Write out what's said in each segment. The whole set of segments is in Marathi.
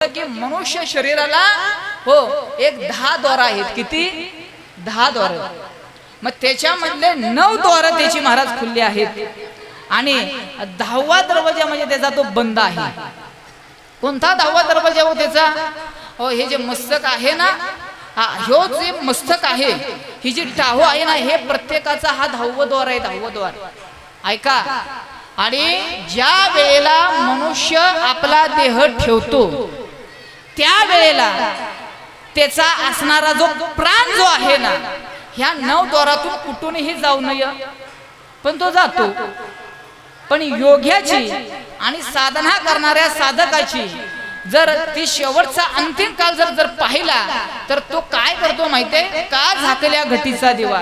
की मनुष्य शरीराला हो एक 10 द्वार आहेत. किती? 10 द्वार. मग त्याच्यामधले 9 द्वार त्याची महाराज खुले आहेत आणि 10वा दरवाजा म्हणजे त्याचा तो बंद आहे. कोणता 10वा दरवाजा हो त्याचा? हो हे जे मस्तक आहे ना, ह्यो जे मस्तक आहे, ही जी टाहो आहे ना, हे प्रत्येकाचा हा 10वा द्वार आहे. 10वा द्वार ऐका. आणि ज्या वेळेला मनुष्य आपला देह ठेवतो त्या वेळेला त्याचा असणारा जो प्राण जो आहे ना, ह्या 9 द्वारातून कुठूनही जाऊ नये, पण तो जातो. पण योग्याची आणि साधना करणाऱ्या साधकाची जर ती शेवटचा अंतिम काळ जर पाहिला तर तो काय करतो माहितीये का? झाकल्या घटीचा दिवा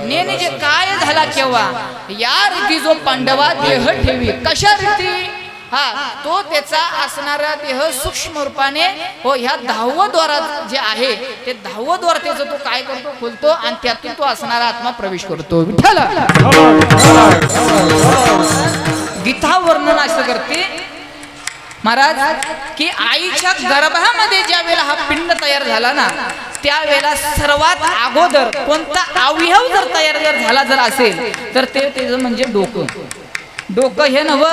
नेने जे काय झाला केव्हा, या रीती जो पांडवा देह ठेवी. कशा रीती? तो त्याचा असणारा देह सूक्ष्म रूपाने हो ह्या 10वं द्वारात जे आहे ते 10वं द्वार त्याचं तो काय करतो? खोलतो आणि त्यातून तो असणारा आत्मा प्रवेश करतो. विठ्ठल गीता वर्णन असं करते महाराज की आईच्या गर्भामध्ये ज्या वेळेला हा पिंड तयार झाला ना, त्यावेळेला सर्वात अगोदर कोणता अवयव जर तयार झाला जर असेल तर ते त्याचं म्हणजे डोकं. डोकं हे नव्ह,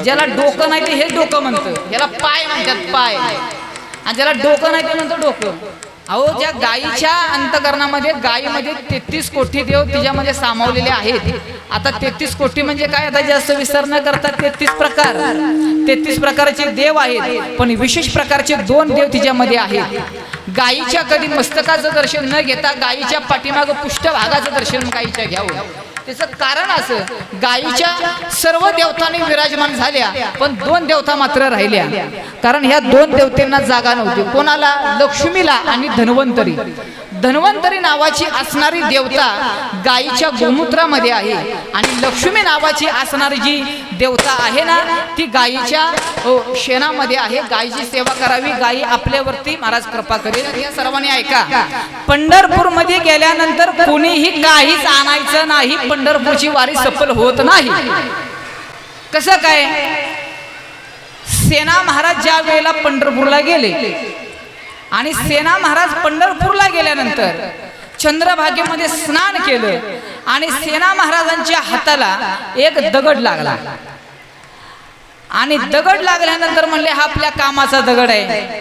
ज्याला डोकं नाही ते हे डोकं म्हणतं, याला पाय म्हणतात पाय, आणि ज्याला डोकं नाही ते म्हणतं डोकं. अहो ज्या गायीच्या अंतकरणामध्ये गायीमध्ये 33 कोटी देव तिच्यामध्ये सामावलेले आहेत. आता 33 कोटी म्हणजे काय? आता जास्त विस्तार न करता 33 प्रकारचे देव आहेत, पण विशेष प्रकारचे 2 देव तिच्यामध्ये आहेत. गायीच्या कधी मस्तकाचं दर्शन न घेता गायीच्या पाठीमागं पृष्ठभागाचं दर्शन गायीच्या घ्यावं. त्याचं कारण असं, गायीच्या सर्व देवतांनी विराजमान झाल्या पण 2 देवता मात्र राहिल्या. कारण ह्या 2 देवतांना जागा नव्हती. कोणाला? लक्ष्मीला आणि धन्वंतरी. धन्वंतरी नावाची असणारी देवता गायीच्या गोमूत्रामध्ये आहे आणि लक्ष्मी नावाची असणारी जी देवता आहे ना, ती गायीच्या शेणामध्ये आहे. गायीची सेवा करावी, गायी आपल्यावरती महाराज कृपा करेल. या सर्वांनी ऐका. पंढरपूर मध्ये गेल्यानंतर कोणीही काहीच आणायचं नाही. पंढरपूरची वारी सफल होत नाही. कसं काय? सेना महाराज ज्या वेळेला पंढरपूरला गेले आणि सेना महाराज पंढरपूरला गेल्यानंतर चंद्रभागेमध्ये स्नान केलं आणि सेना महाराजांच्या हाताला एक दगड लागला आणि दगड लागल्यानंतर म्हणले हा आपल्या कामाचा दगड आहे.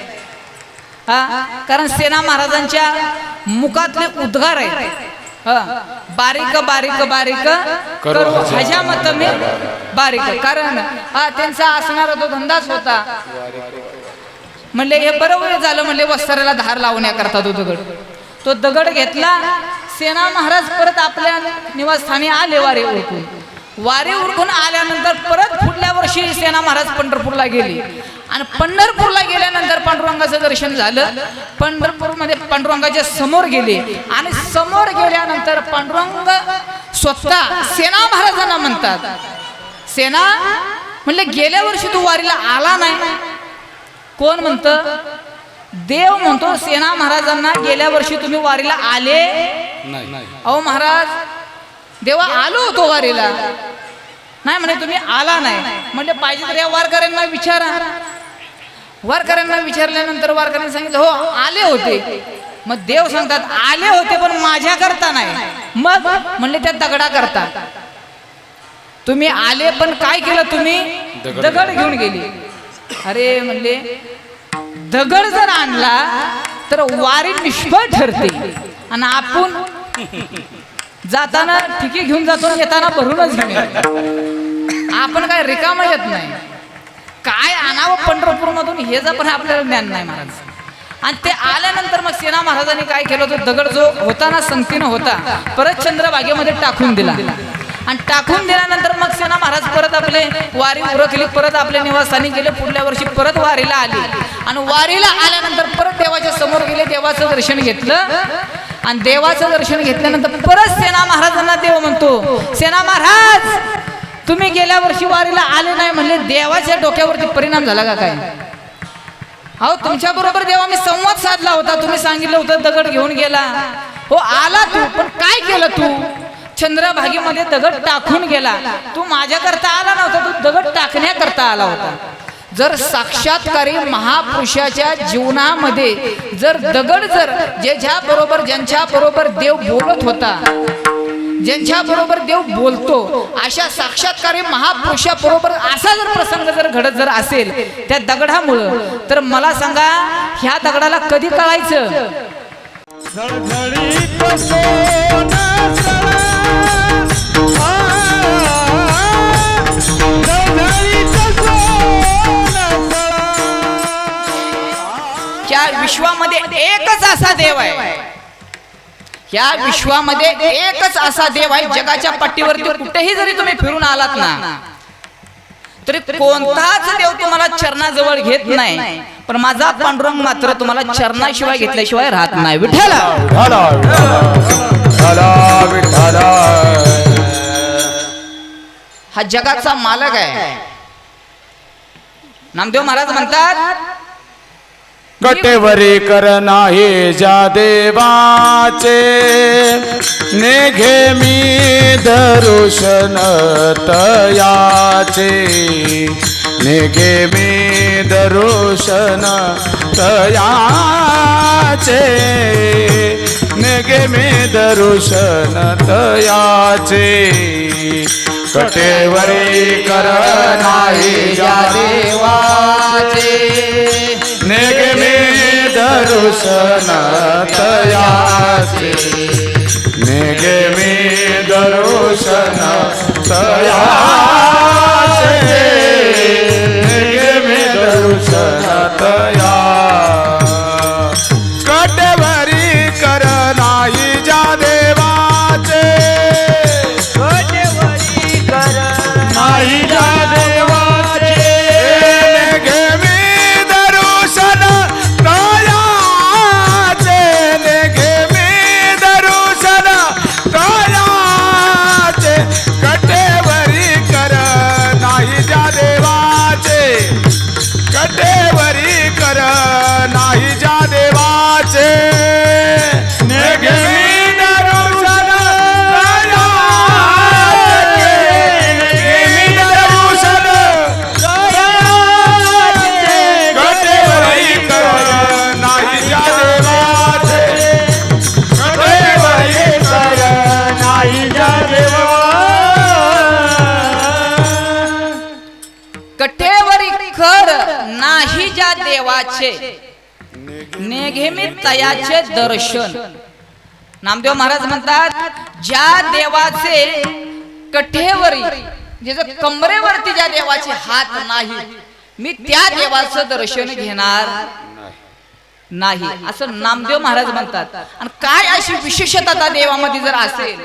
कारण सेना महाराजांच्या मुखातले उद्गार आहेत, बारीक बारीक बारीक करू हजामत मी बारीक. कारण त्यांचा असणारा तो धंदाच होता. म्हणले हे बरोबर झालं, म्हणले वस्त्राला धार लावण्याकरता तो दगड घेतला. सेना महाराज परत आपल्या निवासस्थानी आले. वारे उरकून आल्यानंतर परत पुढल्या वर्षी सेना महाराज पंढरपूरला गेले आणि पंढरपूरला गेल्यानंतर पांडुरंगाचं दर्शन झालं. पंढरपूरमध्ये पांडुरंगाच्या समोर गेले आणि समोर गेल्यानंतर पांडुरंग स्वतः सेना महाराजांना म्हणतात, सेना म्हणले गेल्या वर्षी तू वारीला आला नाही. कोण म्हणतं? देव म्हणतो सेना महाराजांना गेल्या वर्षी तुम्ही वारीला आले नाही. अहो महाराज देवा आलो होतो वारीला. नाही म्हणे तुम्ही आला नाही. म्हणजे पाहिजे तर या वारकऱ्यांना विचारा. वारकऱ्यांना विचारल्यानंतर वारकऱ्यांनी सांगितलं हो आले होते. मग देव सांगतात आले होते पण माझ्या करता नाही. मग म्हणले त्या दगडा करता. तुम्ही आले पण काय केलं? तुम्ही दगड घेऊन गेली. अरे म्हणले दगड जर आणला तर वारी निष्फळ ठरते आणि आपण जाताना ठिकी घेऊन जातो, येताना भरूनच घेऊन. आपण काय रिकाम येत नाही. काय आणावं पंढरपूर मधून हे जर पण आपल्याला ज्ञान नाही महाराज. आणि ते आल्यानंतर मग सेना महाराजांनी काय केलं? तो दगड जो होता ना संगतीनं होता परत चंद्रभागेमध्ये टाकून दिला आणि टाकून दिल्यानंतर मग सेना महाराज परत आपले वारी उरकली, परत आपल्या निवासस्थानी गेले. पुढल्या वर्षी परत वारीला आले आणि वारीला आल्यानंतर परत देवाच्या समोर गेले. देवाचं दर्शन घेतलं आणि देवाचं दर्शन घेतल्यानंतर परत सेना महाराजांना देव म्हणतो, सेना महाराज तुम्ही गेल्या वर्षी वारीला आले नाही. म्हणले देवाच्या डोक्यावरती परिणाम झाला का काय? अहो तुमच्या बरोबर देवा मी संवाद साधला होता. तुम्ही सांगितलं होतं दगड घेऊन गेला. हो आला तू, पण काय केलं तू? चंद्रभागेमध्ये दगड टाकून गेला. तू माझ्याकरता आला नव्हता, तू दगड टाकण्याकरता आला होता. जर साक्षात्कारी महापुरुषाच्या जीवनामध्ये जर दगड जर ज्यांच्या बरोबर देव बोलत होता, ज्यांच्या बरोबर देव बोलतो, अशा साक्षात्कारी महापुरुषाबरोबर असा जर प्रसंग जर घडत जर असेल त्या दगडामुळं, तर मला सांगा ह्या दगडाला कधी कळायचं? या विश्वामध्ये एकच असा देव आहे, या विश्वामध्ये एकच असा देव आहे. जगाच्या पट्टीवरती कुठेही जरी तुम्ही फिरून आलात ना, तरी कोणताच देव तुम्हाला चरणाजवळ घेत नाही, पण माझा पांडुरंग मात्र तुम्हाला चरणाशिवाय घेतल्याशिवाय राहत नाही. विठ्ठल हा जगाचा मालक आहे. नामदेव महाराज म्हणतात, कटेवरी कर नाही ज्या देवाचे, नेघे मी दर्शन तयाचे, नेघे मी दर्शन तयाचे, नेघे मी दर्शन तयाचे. कटेवरी कर नाही ज्या देवाचे, नेघे मी दर्शन तयाचे, नेघे मी दर्शन तयाचे, नेघे मी दर्शन तया. कटेवरी कर नाही ज्या देवाचे, कटेवरी कर नाही ज्या देवाचे, नेघे मी दर्शन तयाचे, नेघे मी दर्शन तयाचे. कटेवरी कर नाही ज्या देवाचे, कटेवरी कर नाही ज्या देवाचे, नेघे मी दर्शन तयाचे, नेघे मी दर्शन तयाचे. कटेवरी कर नाही ज्या देवाचे, कटेवरी कर नाही ज्या कटेवरी कर नाही ज्या देवाचे, नेघे मी तयाचे दर्शन. नामदेव महाराज म्हणतात, ज्या देवाचे कटेवरी ज्याच्या कमरेवरती ज्या देवाचे हात नाही, मी त्या देवाचं दर्शन घेणार नाही, असं नामदेव महाराज म्हणतात. आणि काय अशी विशेषता त्या देवामध्ये जर असेल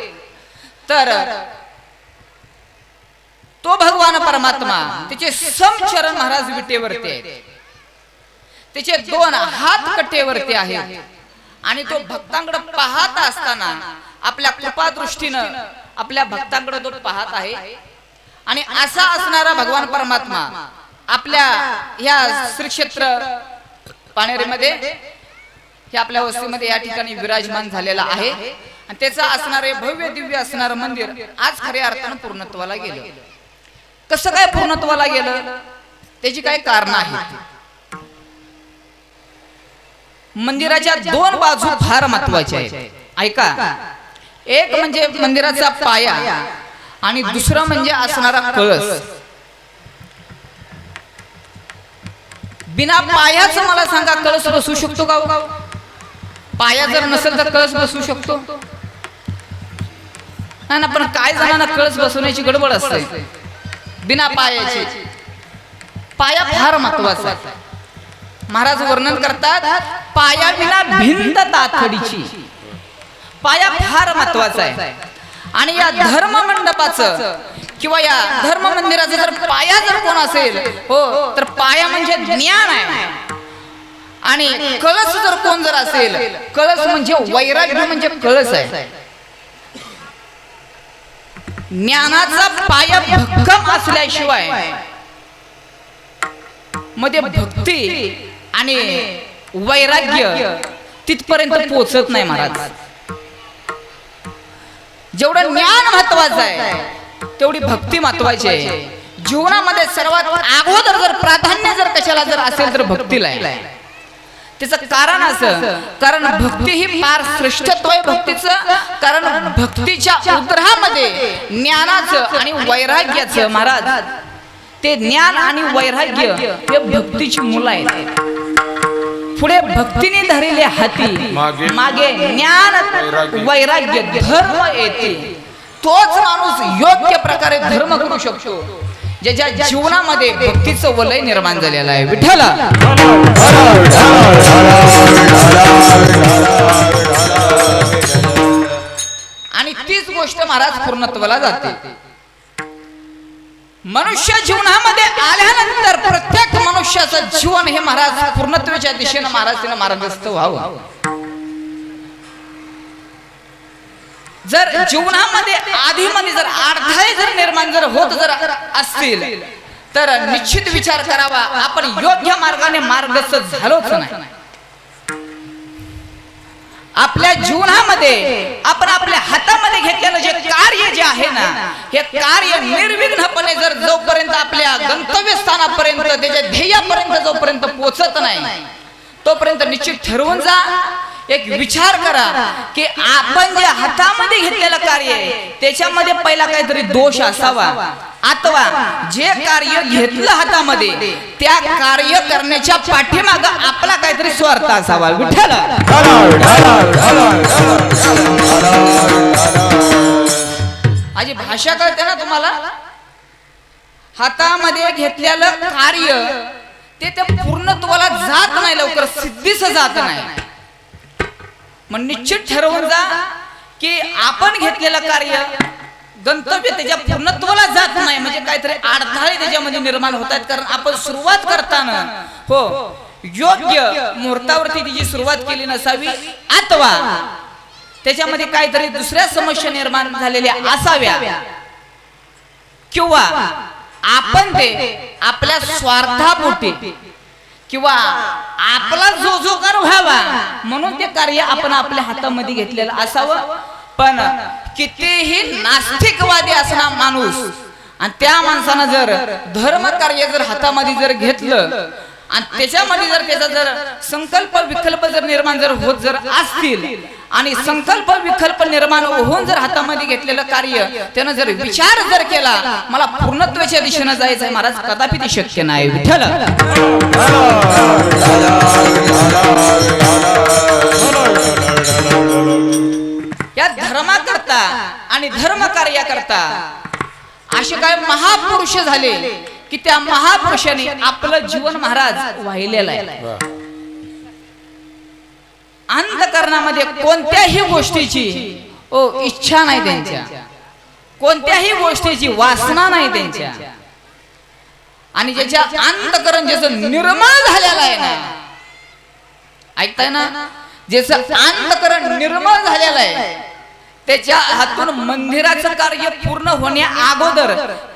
तर तो भगवान परमात्मा, त्याचे समचरण महाराज विटेवरती आहेत, त्याचे दोन हात कटेवरती आहेत, आणि तो भक्तांकडे पाहत असताना आपल्या कृपा दृष्टीनं आपल्या भक्तांकडे तो पाहत आहे. आणि असा असणारा भगवान परमात्मा आपल्या ह्या श्री क्षेत्र पाणेरीमध्ये, हे आपल्या वस्तीमध्ये या ठिकाणी विराजमान झालेला आहे. आणि त्याचं असणारे भव्य दिव्य असणारं मंदिर आज खऱ्या अर्थानं पूर्णत्वाला गेलं. कसं काय पूर्णत्वाला गेलं, त्याची काही कारण आहेत. मंदिराच्या दोन बाजू फार महत्वाच्या आहेत, ऐका. एक म्हणजे मंदिराचा पाया, आणि दुसरं म्हणजे असणारा कळस. बिना पायाचं मला सांगा कळस बसू शकतो का? पाया जर नसेल तर कळस बसू शकतो ना? पण काय जणांना कळस बसवण्याची गडबड असते बिना पायाची. पाया फार महत्वाचा आहे. महाराज वर्णन करतात, पाया विना भिंत तातडीची. पाया फार महत्वाचा आहे. आणि या धर्म मंडपाचं किंवा या धर्म मंदिराचा जर पाया जर कोण असेल, हो, तर पाया म्हणजे ज्ञान आहे. आणि कळस जर कोण जर असेल, कळस म्हणजे वैराग्य, म्हणजे कळस आहे. ज्ञानाचा पाया भक्कम असल्याशिवाय मध्ये भक्ती आणि वैराग्य तिथपर्यंत पोहोचत नाही महाराज. जेवढं ज्ञान महत्वाचं आहे तेवढी भक्ती महत्वाची आहे. जीवनामध्ये सर्वात अगोदर जर प्राधान्य जर कशाला जर असेल तर भक्तीला आहे. त्याचं कारण असं, कारण भक्ती ही फार श्रेष्ठत्व आहे भक्तीचं. कारण भक्तीच्या उद्रामध्ये ज्ञानाचं आणि वैराग्याचं, महाराज ते ज्ञान आणि वैराग्य हे भक्तीची मुलं आहेत. पुढे भक्तीने धरलेले हाती मागे ज्ञान वैराग्य धर्म येते. तोच माणूस योग्य प्रकारे धर्म करू शकतो ज्याच्या जीवनामध्ये भक्तीचं वलय निर्माण झालेलं आहे. विठ्ठला आणि तीच गोष्ट महाराज पूर्णत्वाला जाते. मनुष्य जीवनामध्ये आल्यानंतर प्रत्येक मनुष्याचं जीवन हे महाराज पूर्णत्वाच्या दिशेनं महाराज तिनं मार्गस्थ व्हावं. जर जीवनामध्ये आधीमध्ये जर अडथळे जर निर्माण जर होत जर असतील तर निश्चित विचार करावा, आपण योग्य मार्गाने मार्गस्थ झालोच नाही. आपल्या जीवनामध्ये आपण आपल्या हातामध्ये घेतलेलं जे कार्य जे आहे ना, हे कार्य निर्विघ्नपणे जर जोपर्यंत आपल्या गंतव्यस्थानापर्यंत त्याच्या ध्येयापर्यंत जोपर्यंत पोहोचत नाही तोपर्यंत निश्चित ठरवून जा, एक विचार करा की आपण जे हातामध्ये घेतलेलं कार्य आहे त्याच्यामध्ये पहिला काहीतरी दोष असावा, अथवा जे कार्य घेतलं हातामध्ये त्या कार्य करण्याच्या पाठीमाग आपला काहीतरी स्वार्थ असावा. विठ्ठल माझी भाषा कळते ना तुम्हाला? हातामध्ये घेतलेलं कार्य ते पूर्णत्वाला जात नाही, लवकर सिद्धीस जात नाही. मग निश्चित ठरवून जा की आपण घेतलेलं कार्य गंतव्य त्याच्या पूर्णत्वाला जात नाही, म्हणजे काहीतरी अडथळे त्याच्यामध्ये निर्माण होत आहेत. कारण आपण सुरुवात करताना हो योग्य मुहूर्तावरती तिची सुरुवात केली नसावी, अथवा त्याच्यामध्ये काहीतरी दुसऱ्या समस्या निर्माण झालेल्या असाव्या, किंवा आपण ते आपल्या स्वार्थापोटी किंवा आपला जो कर व्हावा म्हणून ते कार्य आपण आपल्या हातामध्ये घेतलेलं असावं. पण कितीही नास्तिकवादी असणा माणूस आणि त्या माणसानं जर धर्म कार्य जर हातामध्ये जर घेतलं आणि त्याच्यामध्ये जर त्याचा जर संकल्प विकल्प जर निर्माण जर होत जर असतील आणि संकल्प विकल्प निर्माण होऊन जर हातामध्ये घेतलेलं कार्य त्यानं जर विचार जर केला मला पूर्णत्वाच्या दिशेनं जायचं आहे, महाराज कदापि ते शक्य नाही. विठ्ठल या धर्माकरता आणि धर्म कार्याकरता असे काय महापुरुष झाले की त्या महापुरुषाने आपलं जीवन महाराज वाहिलेलं आहे. अंतःकरणामध्ये कोणत्याही गोष्टीची इच्छा नाही त्यांच्या, कोणत्याही गोष्टीची वासना नाही त्यांच्या, आणि ज्याच्या अंतःकरण ज्याचं निर्मळ झालेलं आहे ना, ऐकताय ना, ज्याचं अंतःकरण निर्मळ झालेलं आहे त्याच्या हातून मंदिराचं कार्य पूर्ण होण्या अगोदर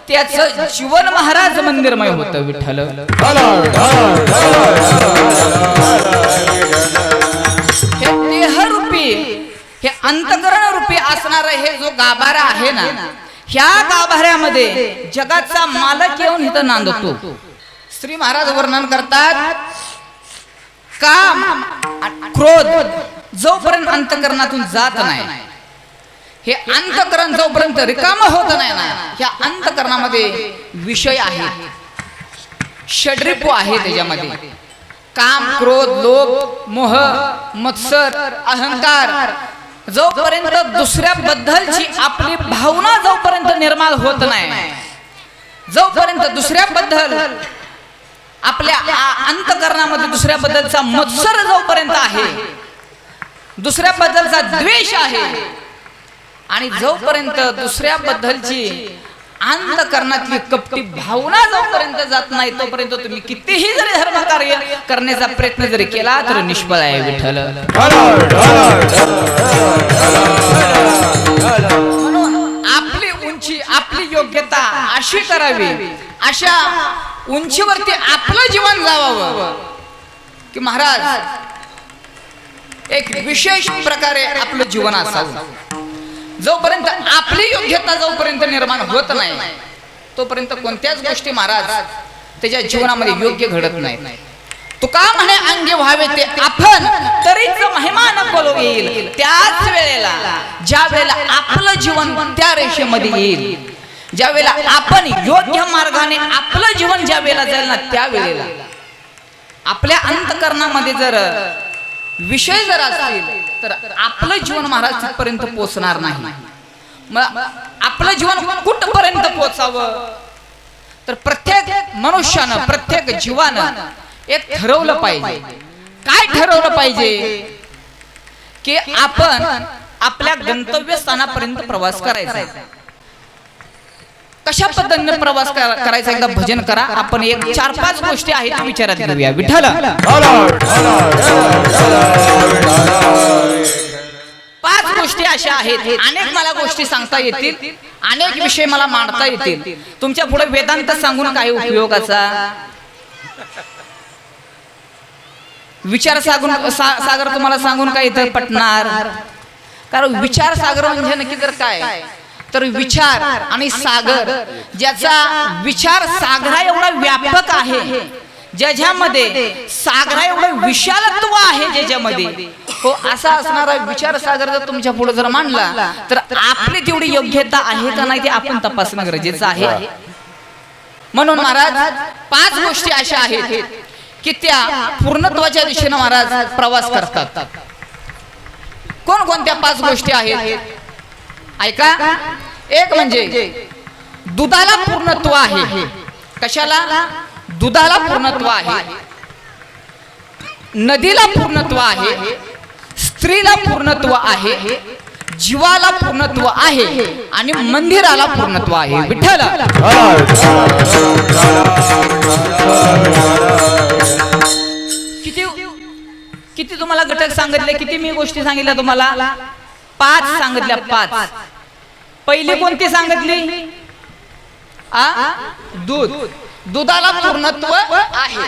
त्याचं जीवन महाराज मंदिरमय होतं. विठ्ठल हे देहरूपी हे अंतःकरण रूपी असणार हे जो गाभारा आहे ना, ह्या गाभाऱ्यामध्ये जगाचा मालक येऊन इथं नांदतो. श्री महाराज वर्णन करतात, काम क्रोध जोपर्यंत अंतःकरणातून जात नाही, हे अंतःकरण जोपर्यंत रिकाम होत नाही ना, ह्या अंतःकरणामध्ये विषय आहेत, षड्रिपू आहे. त्याच्यामध्ये काम क्रोध लोभ मोह मत्सर अहंकार जोपर्यंत दुसऱ्याबद्दलची आपली भावना जोपर्यंत निर्माण होत नाही, जोपर्यंत दुसऱ्याबद्दल आपल्या अंतःकरणामध्ये दुसऱ्याबद्दलचा मत्सर जोपर्यंत आहे, दुसऱ्याबद्दलचा द्वेष आहे, आणि जोपर्यंत दुसऱ्याबद्दलची अंतःकरणातली कपटी भावना जोपर्यंत जात नाही तोपर्यंत तुम्ही कितीही जरी धर्म कार्य करण्याचा प्रयत्न जरी केला तर निष्फळ आहे. विठ्ठल म्हणून आपली उंची आपली योग्यता अशी करावी, अशा उंचीवरती आपलं जीवन जावावं की महाराज एक विशेष प्रकारे आपलं जीवन असावं. जोपर्यंत आपली योग्यता जोपर्यंत निर्माण होत नाही तोपर्यंत कोणत्याच गोष्टी महाराज त्याच्या जीवनामध्ये योग्य घडत नाही. तुका म्हणे अंगी व्हावे ते आपण तरीच महिमा न बोलू येईल. त्याच वेळेला ज्या वेळेला आपलं जीवन त्या रेषेमध्ये येईल, ज्या वेळेला आपण योग्य मार्गाने आपलं जीवन ज्या वेळेला जाईल ना, त्या वेळेला आपल्या अंतकरणामध्ये जर विषय जर असतील तर आपलं जीवन महाराज तिथपर्यंत पोहोचणार नाही. मग आपलं जीवन कुठपर्यंत पोहोचावं तर प्रत्येक मनुष्यानं, प्रत्येक जीवानं एक ठरवलं पाहिजे. काय ठरवलं पाहिजे की आपण आपल्या गंतव्यस्थानापर्यंत प्रवास करायचा. कशा पद्धतीने प्रवास करायचा एकदा भजन करा. आपण एक 4-5 गोष्टी आहेत विचारात घेऊया. विठ्ठल 5 गोष्टी अशा आहेत. अनेक मला गोष्टी सांगता येतील, अनेक विषय मला मांडता येतील. तुमच्या पुढे वेदांत सांगून काही उपयोगाचा. विचार सागर तुम्हाला सांगून काय इथं पटणार? कारण विचार सागर म्हणजे नक्की तर काय तर विचार आणि सागर, ज्याचा विचार सागरा एवढा व्यापक आहे, ज्याच्यामध्ये सागरा एवढं विशालत्व आहे ज्याच्यामध्ये, हो असा असणारा विचार सागर जर तुमच्या पुढे जर मांडला तर आपली तेवढी योग्यता आहे का नाही ते आपण तपासणं गरजेचं आहे. म्हणून महाराज 5 गोष्टी अशा आहेत की त्या पूर्णत्वाच्या दिशेने महाराज प्रवास करतात. कोणकोणत्या 5 गोष्टी आहेत ऐका. एक म्हणजे दुधाला पूर्णत्व आहे. कशाला? दुधाला पूर्णत्व आहे. नदीला पूर्णत्व आहे. स्त्रीला पूर्णत्व आहे. जीवाला पूर्णत्व आहे आणि मंदिराला पूर्णत्व आहे. विठ्ठल किती तुम्हाला घटक सांगितले, किती मी गोष्टी सांगितल्या तुम्हाला? 5 सांगितल्या. 5. पहिली कोणती सांगितली? दूध. दुधाला पूर्णत्व आहे.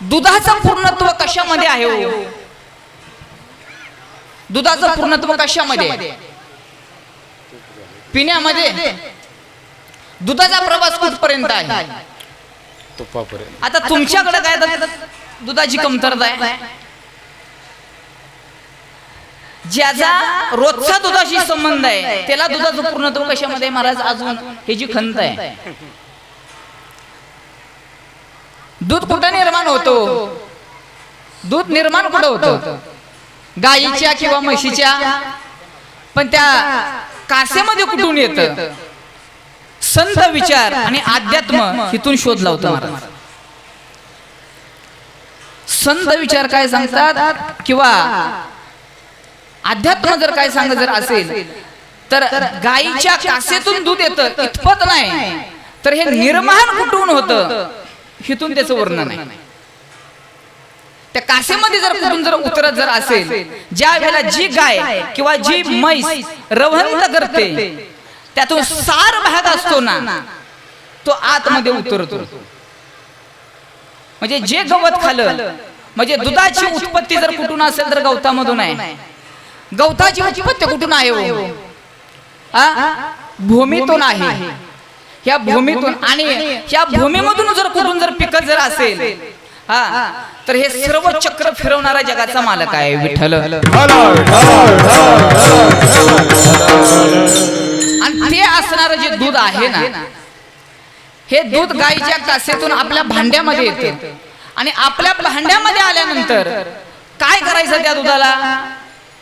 दुधाचं पूर्णत्व कशामध्ये आहे हो? दुधाचं पूर्णत्व कशामध्ये? पिण्यामध्ये. दुधाचा प्रवास कुठपर्यंत आहे? तुपापर्यंत. आता तुमच्याकडे काय दुधाची कमतरता आहे? ज्याचा रोजचा दुधाशी संबंध आहे त्याला दुधाचं पूर्णत्व कशामध्ये महाराज? अजून हे जी खंत आहे. दूध कुठं निर्माण होतो? दूध निर्माण कुठं होतं? गायीच्या किंवा म्हशीच्या. पण त्या कासेमध्ये कुठून येतं? संत विचार आणि अध्यात्म इथून शोध लावतो महाराज. संत विचार काय सांगतात किंवा अध्यात्म जर काय सांगत जर असेल तर गायीच्या कासेतून दूध येतं इतपत नाही, तर हे निर्माण कुठून होतं इथून त्याचं वर्णन आहे. त्या कासेमध्ये जर कुठून जर उतरत जर असेल, ज्या वेळेला जी गाय किंवा जी म्हैस रवंत करते त्यातून सार भाग असतो ना, तो आतमध्ये उतरतो. म्हणजे जे गवत खाल्लं, म्हणजे दुधाची उत्पत्ती जर कुठून असेल तर गवतामधून आहे. गवताची उत्पत्ती कुठून आहे हो? भूमीतून आहे. ह्या भूमीतून आणि ह्या भूमीमधून जर कुठून जर पिकत जर असेल तर हे सर्व चक्र फिरवणारा जगाचा मालक आहे विठ्ठल. आणि ते असणारं जे दूध आहे ना, हे दूध गायीच्या कासेतून आपल्या भांड्यामध्ये येते. आणि आपल्या भांड्यामध्ये आल्यानंतर काय करायचं? त्या दुधाला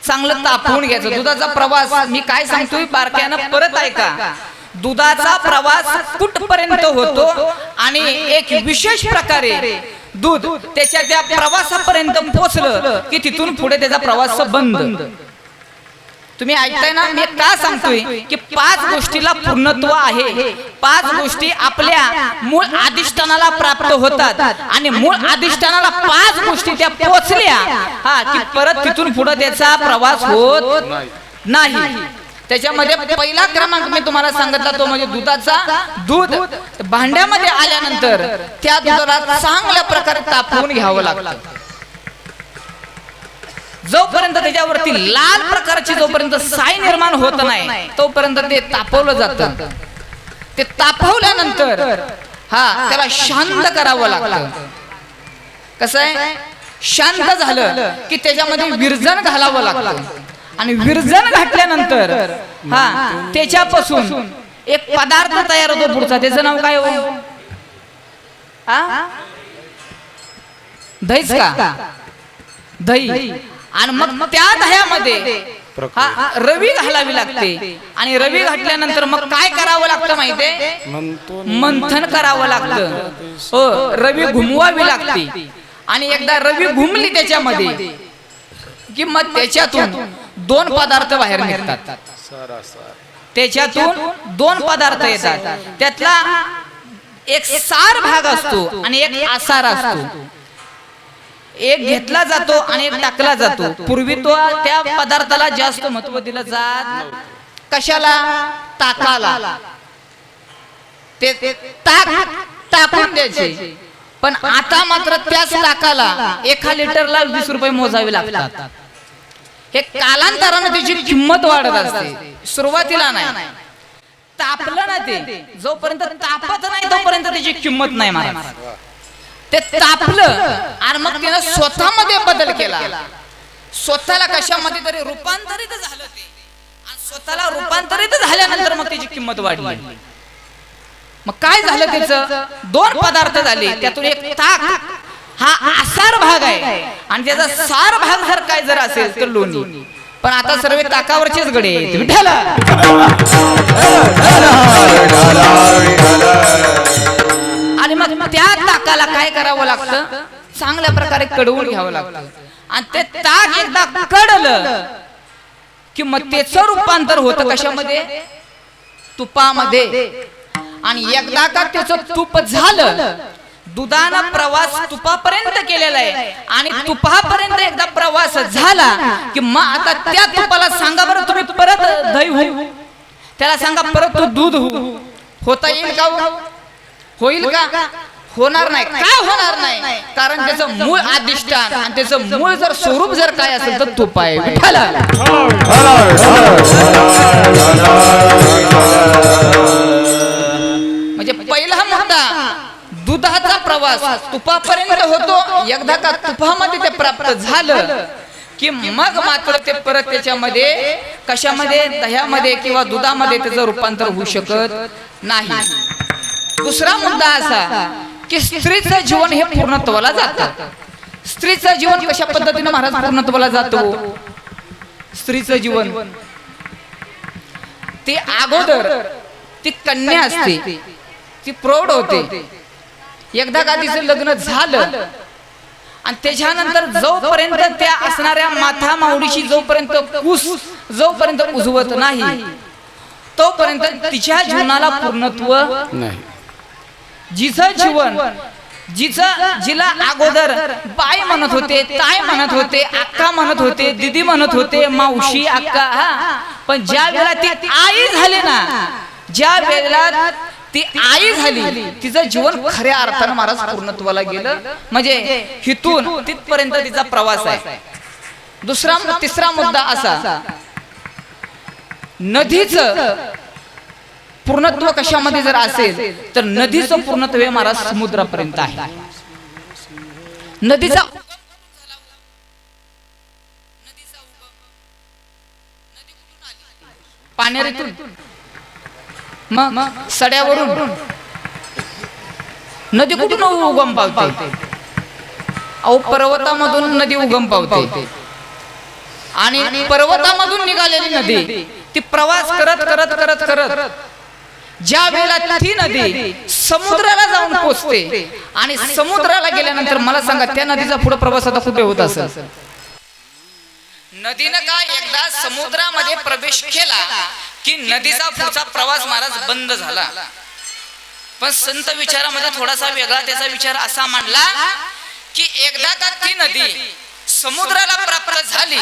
चांगलं तापवून घ्यायचं. दुधाचा प्रवास मी काय सांगतोय बारक्यानं परत ऐका. दुधाचा प्रवास कुठपर्यंत होतो आणि एक विशेष प्रकारे दूध त्याच्या त्या प्रवासापर्यंत पोहोचलं की तिथून पुढे त्याचा प्रवास बंद. तुम्ही ऐकताय ना? मी का सांगतोय की 5 गोष्टीला पूर्णत्व आहे. 5 गोष्टी आपल्या मूळ अधिष्ठानाला प्राप्त होतात आणि मूळ अधिष्ठानाला 5 गोष्टी त्या पोहोचल्या की परत तिथून पुढे त्याचा प्रवास होत नाही. त्याच्यामध्ये पहिला क्रमांक मी तुम्हाला सांगितला तो म्हणजे दुधाचा. दूध भांड्यामध्ये आल्यानंतर त्या दुधाला चांगल्या प्रकारे तापवून घ्यावं लागतं. जोपर्यंत त्याच्यावरती लाल प्रकारची जोपर्यंत साय निर्माण होत नाही तोपर्यंत ते तापवलं जातं. ते तापवल्यानंतर त्याला शांत करावं लागतं. कसं आहे, शांत झालं की त्याच्यामध्ये विरजन घालावं लागतं आणि विरजन घातल्यानंतर त्याच्यापासून एक पदार्थ तयार होतो पुढचा. त्याचं नाव काय हो? दहीच का? दही. आणि मग त्या दह्यामध्ये रवी घालावी लागते आणि रवी घातल्यानंतर मग काय करावं लागतं माहितीये? मंथन करावं लागतं. हो, रवी घुमवावी लागते आणि एकदा रवी घुमली त्याच्यामध्ये की मग त्याच्यातून 2 पदार्थ बाहेर निघतात. त्याच्यातून 2 पदार्थ येतात. त्यातला एक सार भाग असतो आणि एक आसार असतो. एक घेतला जातो आणि एक टाकला जातो. पूर्वी तो त्या पदार्थाला जास्त महत्व दिलं जात. कशाला? ताकाला. ते ताक टाकून द्यायचे. पण आता मात्र त्याच ताकाला 1 लिटरला 20 रुपये मोजावे लागतात. हे कालांतराने त्याची किंमत वाढत असते. सुरुवातीला नाही, तापलं ना ते, जोपर्यंत तापत नाही तोपर्यंत त्याची किंमत नाही. महाराज ते तापलं आणि मग त्यानं स्वतःमध्ये बदल केला. स्वतःला कशामध्ये तरी रूपांतरित झालं ते, आणि स्वतःला रूपांतरित झाल्यानंतर मग त्याची किंमत वाढली. मग काय झालं? त्याचं 2 पदार्थ झाले. त्यातून एक ताक हा आसार भाग आहे आणि त्याचा सार भाग जर काय जर असेल तर लोणी. पण आता सर्व ताकावरचेच गडे आहेत. विठ्ठला आणि मग त्या ताकाला काय करावं लागतं? चांगल्या प्रकारे कडवून घ्यावं लागतं. आणि ते ताक एकदा कडलं कि मग त्याचं रूपांतर होतं कशामध्ये? तुपामध्ये. आणि एकदा का त्याचं तूप झालं, दुधानं प्रवास तुपापर्यंत केलेला आहे आणि तुपापर्यंत एकदा प्रवास झाला की मग आता त्या तुपाला सांगा बरं तुम्ही परत दही होऊ, त्याला सांगा परत तू दूध होता येईल का? होईल का? होणार नाही. का होणार नाही? कारण त्याचं मूळ अधिष्ठान आणि त्याचं मूळ जर स्वरूप जर काय असेल तर तुप आहे. म्हणजे पहिला मुद्दा दुधाचा प्रवास तुपापर्यंत होतो. एकदा का तुपामध्ये ते प्राप्त झालं की मग मात्र ते परत त्याच्यामध्ये कशामध्ये? दह्यामध्ये किंवा दुधामध्ये त्याचं रूपांतर होऊ शकत नाही. दुसरा मुद्दा असा की स्त्रीचं जीवन हे पूर्णत्वाला जातं. स्त्रीचं जीवन कशा पद्धतीने महाराज पूर्णत्वाला जातो? स्त्रीचं जीवन ती अगोदर ती कन्या असते, ती प्रौढ होते. एकदा का तिचं लग्न झालं आणि त्याच्यानंतर जोपर्यंत त्या असणाऱ्या माथा माऊलीशी जोपर्यंत कुस जोपर्यंत उजवत नाही तोपर्यंत तिच्या जीवनाला पूर्णत्व नाही. जिचं जीवन जिला अगोदर बाई म्हणत होते, ताई म्हणत होते, अक्का म्हणत होते, दीदी म्हणत होते, मावशी अक्का, पण ज्या वेळेला ती आई झाली ना, ज्या वेळेला ती आई झाली तिचं जीवन खऱ्या अर्थानं महाराज पूर्णत्वाला गेलं. म्हणजे हितून तिथपर्यंत तिचा प्रवास आहे. तिसरा मुद्दा असा, नदीचं पूर्णत्व कशामध्ये जर असेल तर नदीचं पूर्णत्व हे महाराज समुद्रापर्यंत आहे. नदीचा पाण्यातून मग सड्यावरून नदी कुठून उगम पावते? अहो पर्वतामधून नदी उगम पावते आणि पर्वतामधून निघालेली नदी ती प्रवास करत करत करत करत ज्या वेळेला ती नदी समुद्राला जाऊन पोचते आणि समुद्राला गेल्यानंतर मला सांगा त्या नदीचा पुढे प्रवास आता कुठे होत असेल? नदीनं का एकदा समुद्रामध्ये प्रवेश केला की नदीचा पुढचा प्रवास महाराज बंद झाला. पण संत विचारामध्ये थोडासा वेगळा त्याचा विचार असा मांडला की एकदा का ती नदी समुद्राला प्राप्त झाली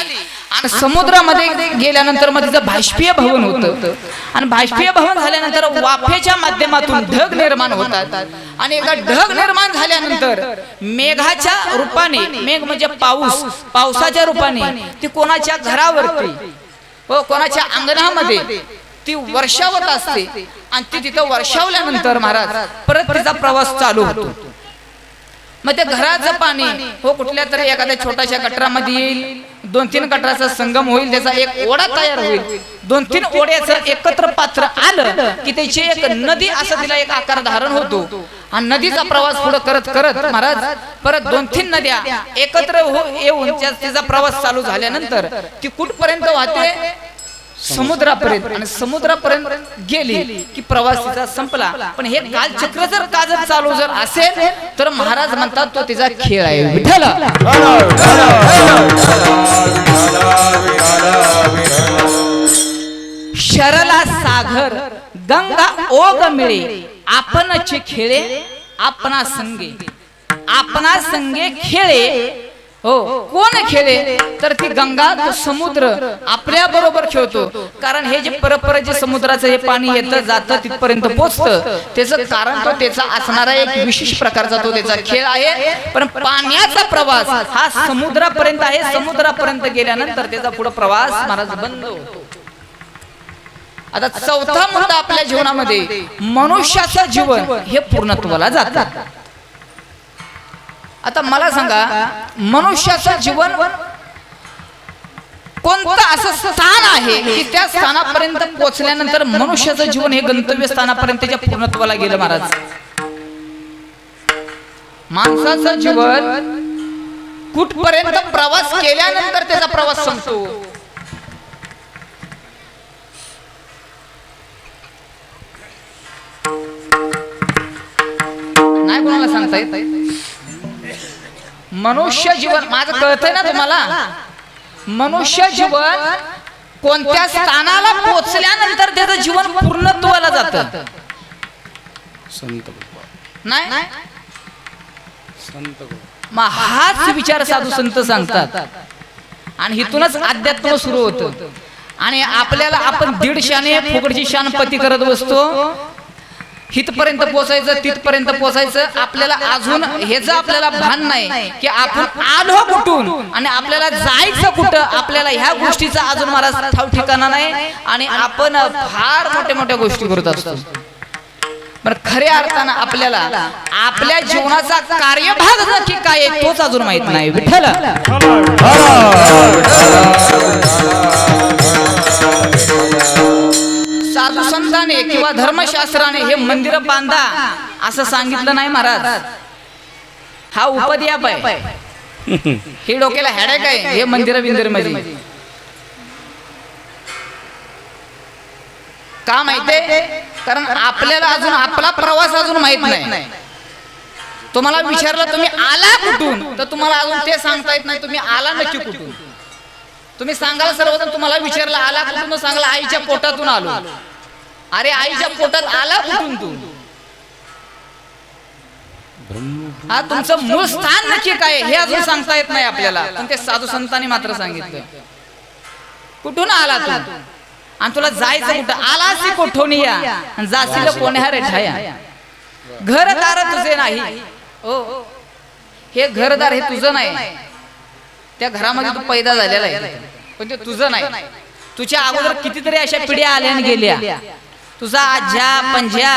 आणि समुद्रामध्ये गेल्यानंतर मग तिचं बाष्पीय भवन होतं आणि बाष्पीय भवन झाल्यानंतर वाफेच्या माध्यमातून ढग निर्माण होतात आणि एकदा ढग निर्माण झाल्यानंतर मेघाच्या रूपाने, मेघ म्हणजे पाऊस, पावसाच्या रूपाने ती कोणाच्या घरावरती व कोणाच्या अंगणामध्ये ती वर्षावत असते आणि ती तिथं वर्षावल्यानंतर महाराज परत तिचा प्रवास चालू होतो. मग त्या घराचं पाणी हो कुठल्या तरी एखाद्या छोट्याशा गटरामध्ये येईल, 2-3 गटराचा संगम होईल, त्याचा एक ओढा तयार होईल. 2-3 ओढ्याचं एकत्र पात्र आलं की त्याची एक नदी असं तिला एक आकार धारण होतो आणि नदीचा प्रवास पुढे करत करत महाराज परत 2-3 नद्या एकत्र येऊन तिचा प्रवास चालू झाल्यानंतर ती कुठपर्यंत वाहते? समुद्रापर्यंत. आणि समुद्रापर्यंत गेली की प्रवास तिचा संपला. पण हे कालचक्र जर का जर चालू जर असेल तर महाराज म्हणतात तो तिचा खेळ आहे. विठ्ठल शरला सागर गंगा ओग मिळे, आपणचे खेळे आपणा संगे. आपणा संगे खेळे हो कोण खेळे? तर ती गंगा, तो समुद्र आपल्या बरोबर खेळतो. कारण हे जे परपर जे समुद्राचं हे पाणी येतं जातं तिथपर्यंत पोचतं, त्याचं कारण तो त्याचा असणारा एक विशेष प्रकारचा तो त्याचा खेळ आहे. पण पाण्याचा प्रवास हा समुद्रापर्यंत आहे. समुद्रापर्यंत गेल्यानंतर त्याचा पुढे प्रवास महाराज बंद होतो. आता चौथा मुद्दा आपल्या जीवनामध्ये मनुष्याचं जीवन हे पूर्णत्वाला जातं. आता मला सांगा, मनुष्याचं जीवन कोणतं असं स्थान आहे की त्या स्थानापर्यंत पोहोचल्यानंतर मनुष्याचं जीवन हे गंतव्य स्थानापर्यंत त्याच्या पूर्णत्वाला गेलं? महाराज, माणसाचं जीवन कुठपर्यंत प्रवास केल्यानंतर त्याचा प्रवास संपतो? नाही कोणाला सांगता येत? मनुष्य जीवन माझं कळतंय ना तुम्हाला? मनुष्य जीवन कोणत्या स्थानाला पोहोचल्यानंतर त्याचं जीवन पूर्णत्वाला जातं? नाही मग हाच विचार साधू संत सांगतात आणि इथूनच अध्यात्म सुरू होतं. आणि आपल्याला आपण 1.5 शाने फुकटची शानपती करत बसतो. हितपर्यंत पोचायचं, तिथपर्यंत पोचायचं. आपल्याला अजून ह्याचं आपल्याला भान नाही की आपण आलो कुठून आणि आपल्याला जायचं कुठं. आपल्याला ह्या गोष्टीचा अजून मला ठाव ठिकाणा नाही आणि आपण फार मोठ्या मोठ्या गोष्टी करत असतो. पण खऱ्या अर्थानं आपल्याला आपल्या जीवनाचा कार्यभाग नक्की काय आहे तोच अजून माहित नाही. विठ्ठल साधू संतांनी किंवा धर्मशास्त्राने हे मंदिर बांधा असं सांगितलं नाही महाराज. हा उपद्याप आहे, हे डोक्याला हेडेक आहे. हे मंदिर बिंदिर मध्ये का माहितीये? कारण आपल्याला अजून आपला प्रवास अजून माहित नाही. तुम्हाला विचारलं तुम्ही आला कुठून तर तुम्हाला अजून ते सांगता येत नाही तुम्ही आला नक्की कुठून. तुम्ही सांगाल सर्वजण, तुम्हाला विचारलं आला कुठून, सांगला आईच्या पोटातून आलो. अरे आईच्या पोटात आला कुठून तू? हा तुमचं मूळ स्थान नक्की काय हे अजून सांगता येत नाही आपल्याला. पण ते साधू संतांनी मात्र सांगितलं कुठून आला तू आणि तुला जायचं कुठं. आलासी कोठोनी या आणि जाशील कोण्या रेठाया. घरदार तुझे नाही. हो हे घरदार हे तुझं नाही. त्या घरामध्ये तू पैदा झालेला आहे पण ते तुझं नाही. तुझ्या अगोदर कितीतरी अशा पिढ्या आल्या आणि गेल्या. तुझा आज्या पंज्या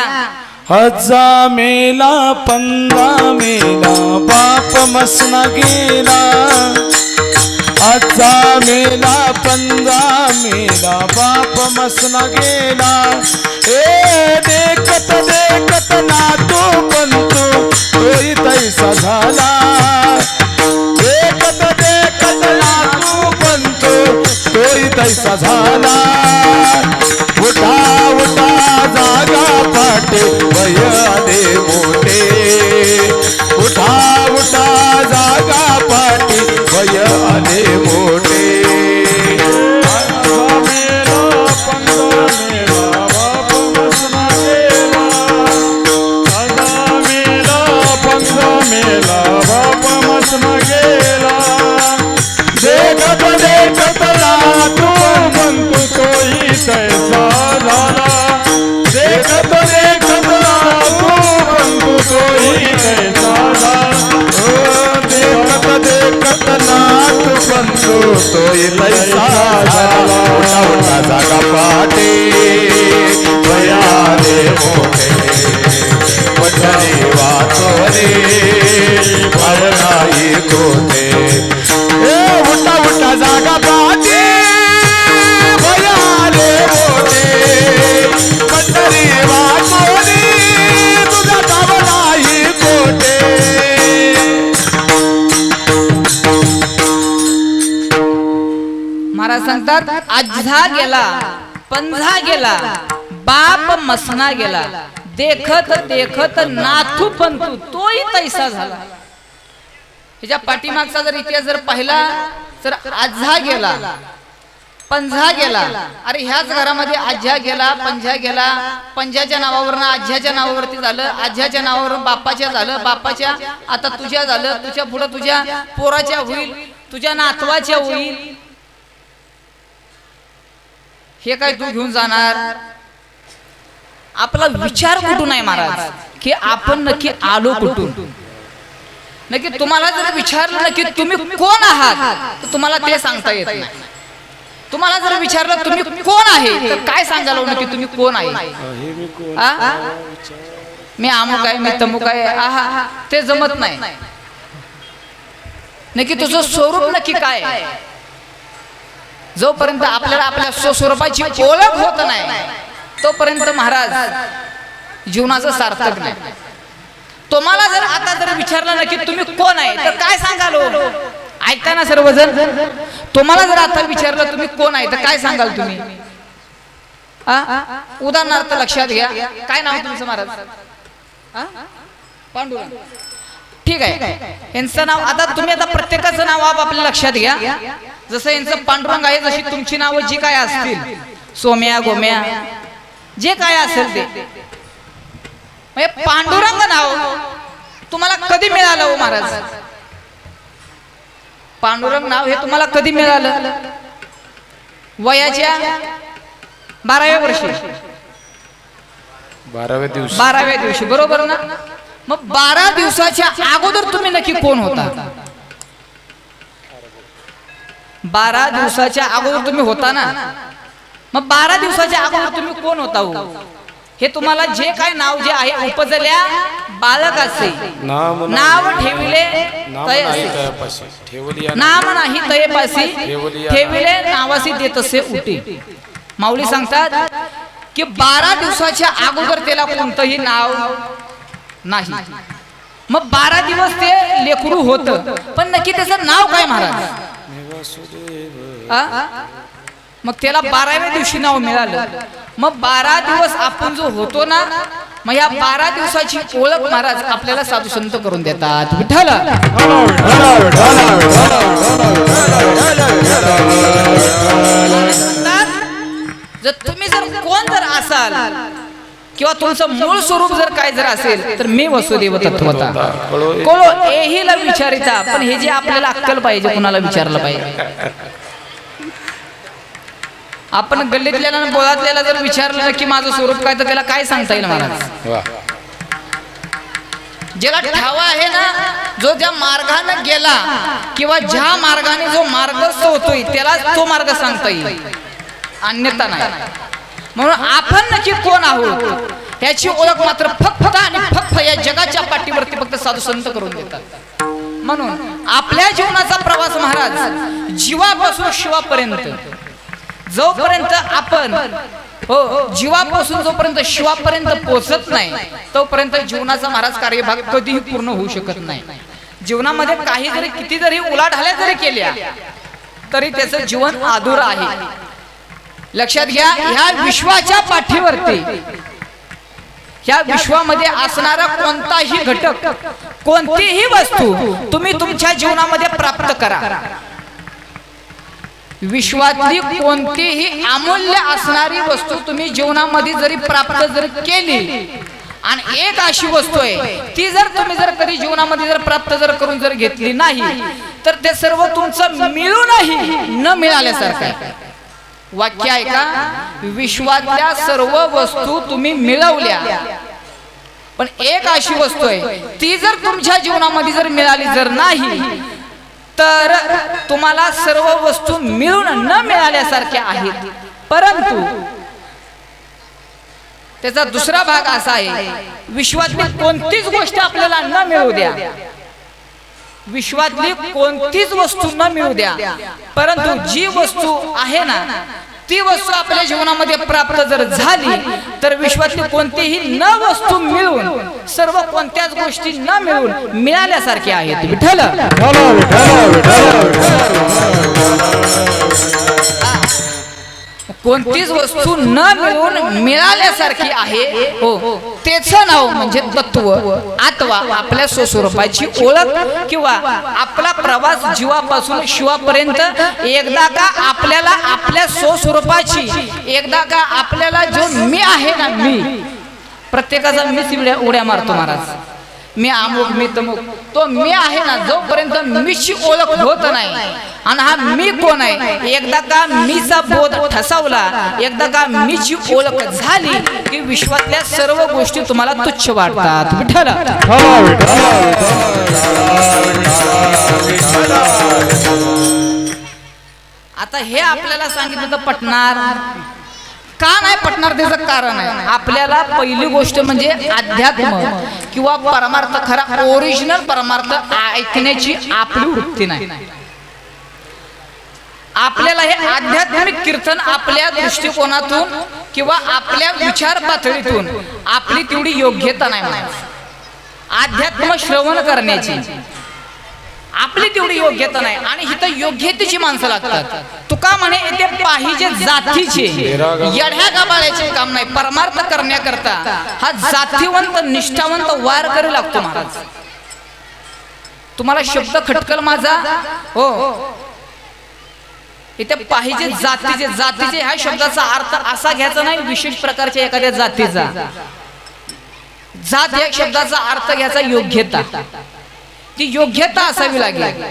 हजा मेला पंगा मेला बाप मसना गेला. आजा मेला पंगा मेला बाप मसना गेला. ए देखत देखत नातू पंतू तोही तैसा झाला. देखत देखत नातू पंतू तोही तैसा झाला. उठा उठा जागा पाटे वय आले मोठे. उठा उठा जागा पाटे वय आले मोठे. देखत देखत तू म्हणतो तोही तैसा झाला. देखत देखत तू म्हणतो तोही तैसा झाला. देखत देखत नाथ म्हणतो तोही तैसा झाला. उठा उठा जागा पाटे मोठे पंढरी वाचोरे भरणाई कोठे उठा उठा जागा पाठी भयाले मोठे पंढरी वाचोरे तुझा धावणाई कोठे. महाराज सांगतात आज्झा गेला पंझा गेला बाप मसना गेला देखत देखत नाथू पंतू तोही तैसा झाला. ह्याच्या पाठीमागचा जर इतिहास जर पाहिला तर आज्झा गेला पंझा गेला. अरे ह्याच घरामध्ये आज्झा गेला पंझा गेला. पंजाच्या नावावरनं आज्झ्याच्या नावावरती झालं, आज्झ्याच्या नावावरून बापाच्या झालं, बापाच्या आता तुझ्या झालं, तुझ्या पुढं तुझ्या पोराच्या होईल, तुझ्या नातवाच्या होईल. हे काय तू घेऊन जाणार? आपला विचार कुठून आहे महाराज की आपण नक्की आलो कुठून? नक्की तुम्हाला जर विचारलं नक्की तुम्ही कोण आहात तर तुम्हाला ते सांगता येत नाही. तुम्हाला जर विचारलं तुम्ही कोण आहे तर काय सांगाल नक्की तुम्ही कोण आहे? मी अमुक आहे, मी तमुक आहे, आहा ते जमत नाही. नक्की तुझं स्वरूप नक्की काय आहे? जोपर्यंत आपल्याला आपल्या स्वस्वरूपाची ओळख होत नाही तोपर्यंत महाराज जीवनाचं सार्थक नाही. तुम्हाला जर आता जर विचारलं ना की तुम्ही कोण आहे तर काय सांगाल? ऐकता ना सर्वजण? तुम्हाला जर आता विचारलं तुम्ही कोण आहे तर काय सांगाल तुम्ही? उदाहरणार्थ लक्षात घ्या. काय नाव तुमचं महाराज? पांडुरंग. ठीक आहे, यांचं नाव आता तुम्ही आता प्रत्येकाचं नाव आपल्या लक्षात घ्या. जसं यांचं पांडुरंग आहे जशी तुमची नावं जी काय असतील सोम्या गोम्या जे काय असेल ते म्हणजे पांडुरंग नाव तुम्हाला कधी मिळालं हो महाराज? पांडुरंग नाव हे तुम्हाला कधी मिळालं? वयाच्या 12व्या वर्षी 12व्या दिवशी बरोबर ना? मग 12 दिवसाच्या अगोदर तुम्ही नक्की कोण होता? 12 दिवसाच्या अगोदर तुम्ही होता ना? मग 12 दिवसाच्या अगोदर तुम्ही कोण होता हो? हे तुम्हाला जे काय नाव जे आहे उपजल्या बालकाचे नाव ठेविले नाम नाही तयपासी ठेविले नावासी देत असे उठी. माऊली सांगतात की 12 दिवसाच्या अगोदर त्याला कोणतंही नाव नाही. मग 12 दिवस ते लेकरू होतं पण नक्की त्याचं नाव काय महाराज? मग त्याला 12व्या दिवशी नाव मिळालं. मग 12 दिवस आपण जो होतो ना मग या 12 दिवसाची ओळख महाराज आपल्याला साधू संत करून देतात. विठ्ठल जर तुम्ही जर कोण जर असाल किंवा तुमचं मूळ स्वरूप जर काय जर असेल तर मी वसुदेव तत्वता कोळो एहीला विचारिता. पण हे जे आपल्याला अक्कल पाहिजे कुणाला विचारलं पाहिजे? आपण गल्लीतल्याला बोळातल्याला जर विचारलं की माझं स्वरूप काय तर त्याला काय सांगता येईल महाराज? ज्याला ठावा आहे ना जो ज्या मार्गाने गेला किंवा ज्या मार्गाने जो मार्गस्थ होतोय त्याला तो मार्ग सांगता येईल, अन्यथा नाही. म्हणून आपण नक्की कोण आहोत याची ओळख मात्र फक्त आणि फक्त या जगाच्या पाठीवरती फक्त साधू संत करून देतात. म्हणून आपल्या जीवनाचा प्रवास महाराज जीवापासून शिवापर्यंत जोपर्यंत आपण जीवापासून जोपर्यंत शिवापर्यंत पोहोचत नाही तोपर्यंत जीवनाचा महाराज कार्यभाग कधीही पूर्ण होऊ शकत नाही. जीवनामध्ये काही जरी किती जरी उलाढाल्या जरी केल्या तरी त्याचं जीवन अधुरं आहे. लक्षात घ्या, ह्या विश्वाच्या पाठीवरती ह्या विश्वामध्ये असणारा कोणताही घटक कोणतीही वस्तू तुम्ही तुमच्या जीवनामध्ये प्राप्त करा. विश्वातली कोणतीही अमूल्य असणारी वस्तू तुम्ही जीवनामध्ये जरी प्राप्त जर केली आणि एक अशी वस्तू आहे ती जर तुम्ही जर कधी जीवनामध्ये जर प्राप्त जर करून जर घेतली नाही तर ते सर्व तुमचं मिळूनही न मिळाल्यासारखं आहे. वाक्य आहे का? विश्वातल्या सर्व वस्तू तुम्ही मिळवल्या पण एक अशी वस्तू आहे ती जर तुमच्या जीवनामध्ये जर मिळाली जर नाही तर तुम्हाला सर्व वस्तू मिळून न मिळाल्यासारख्या आहेत. परंतु त्याचा दुसरा भाग असा आहे, विश्वातली कोणतीच गोष्ट आपल्याला न मिळू द्या, विश्वातली कोणतीच वस्तू न मिळू द्या, परंतु जी वस्तू आहे ना ती वस्तू आपल्या जीवनामध्ये प्राप्त जर झाली तर विश्वातली कोणतीही न वस्तू मिळून सर्व कोणत्याच गोष्टी न मिळून मिळाल्यासारख्या आहेत. विठ्ठल कोणतीच वस्तू न मिळून मिळाल्यासारखी आहे. हो, तेच नाव म्हणजे तत्व अथवा आपल्या स्वस्वरूपाची ओळख किंवा आपला प्रवास जीवापासून शिवापर्यंत एकदा का आपल्याला आपल्या स्वस्वरूपाची, एकदा का आपल्याला जो मी आहे ना, मी प्रत्येकाचा मीच उड्या मारतो महाराज, मी अमुक मी तमुक, तो मी आहे ना जोपर्यंत मीची ओळख होत नाही आणि हा मी कोण आहे एकदा का मीचा बोध ठसावला, एकदा का मीची ओळख झाली की विश्वातल्या सर्व गोष्टी तुम्हाला तुच्छ वाटतात. विठ्ठल आता हे आपल्याला सांगितलं तर पटणार का नाही पटणार? त्याचं कारण आहे, आपल्याला पहिली गोष्ट म्हणजे अध्यात्म किंवा परमार्थ, खरा ओरिजिनल परमार्थ ऐकण्याची आपली वृत्ती नाही. आपल्याला हे आध्यात्मिक कीर्तन आपल्या दृष्टिकोनातून किंवा आपल्या विचार पातळीतून आपली तेवढी योग्यता नाही. अध्यात्म श्रवण करण्याची आपली तेवढी योग्यता नाही आणि इथं योग्यतेची माणसं लागतात. तुका म्हणे ते पाहिजे जातीचे, येड्या गाबाळ्याचे काम नाही. परमार्थ करण्याकरता हा जातीवंत निष्ठावंत वारकरी लागतो महाराज. तुम्हाला शब्द खटकल माझा, हो, इथे पाहिजे जातीचे. जातीचे ह्या शब्दाचा अर्थ असा घ्यायचा नाही विशेष प्रकारच्या एखाद्या जातीचा. जात या शब्दाचा अर्थ घ्यायचा योग्यता. ती योग्यता असावी लागेल.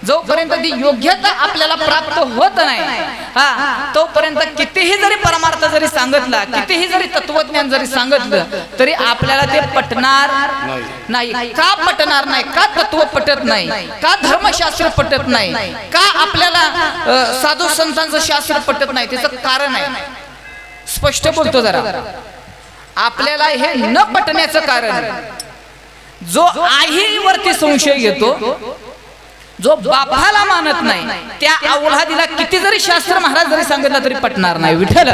जोपर्यंत ती योग्यता आपल्याला प्राप्त होत नाही तोपर्यंत कितीही जरी परमार्थ जरी सांगितला, कितीही जरी तत्वज्ञान जरी सांगितलं तरी आपल्याला ते पटणार नाही. का पटणार नाही? का तत्व पटत नाही? का धर्मशास्त्र पटत नाही? का आपल्याला साधू संतांचं शास्त्र पटत नाही? त्याचं कारण आहे, स्पष्ट बोलतो जरा. आपल्याला हे न पटण्याचं कारण, जो आईवरती संशय घेतो, जो बापाला मानत नाही, त्या अवलादीला किती जरी शास्त्र महाराज जरी सांगितलं तरी पटणार नाही. विठ्ठल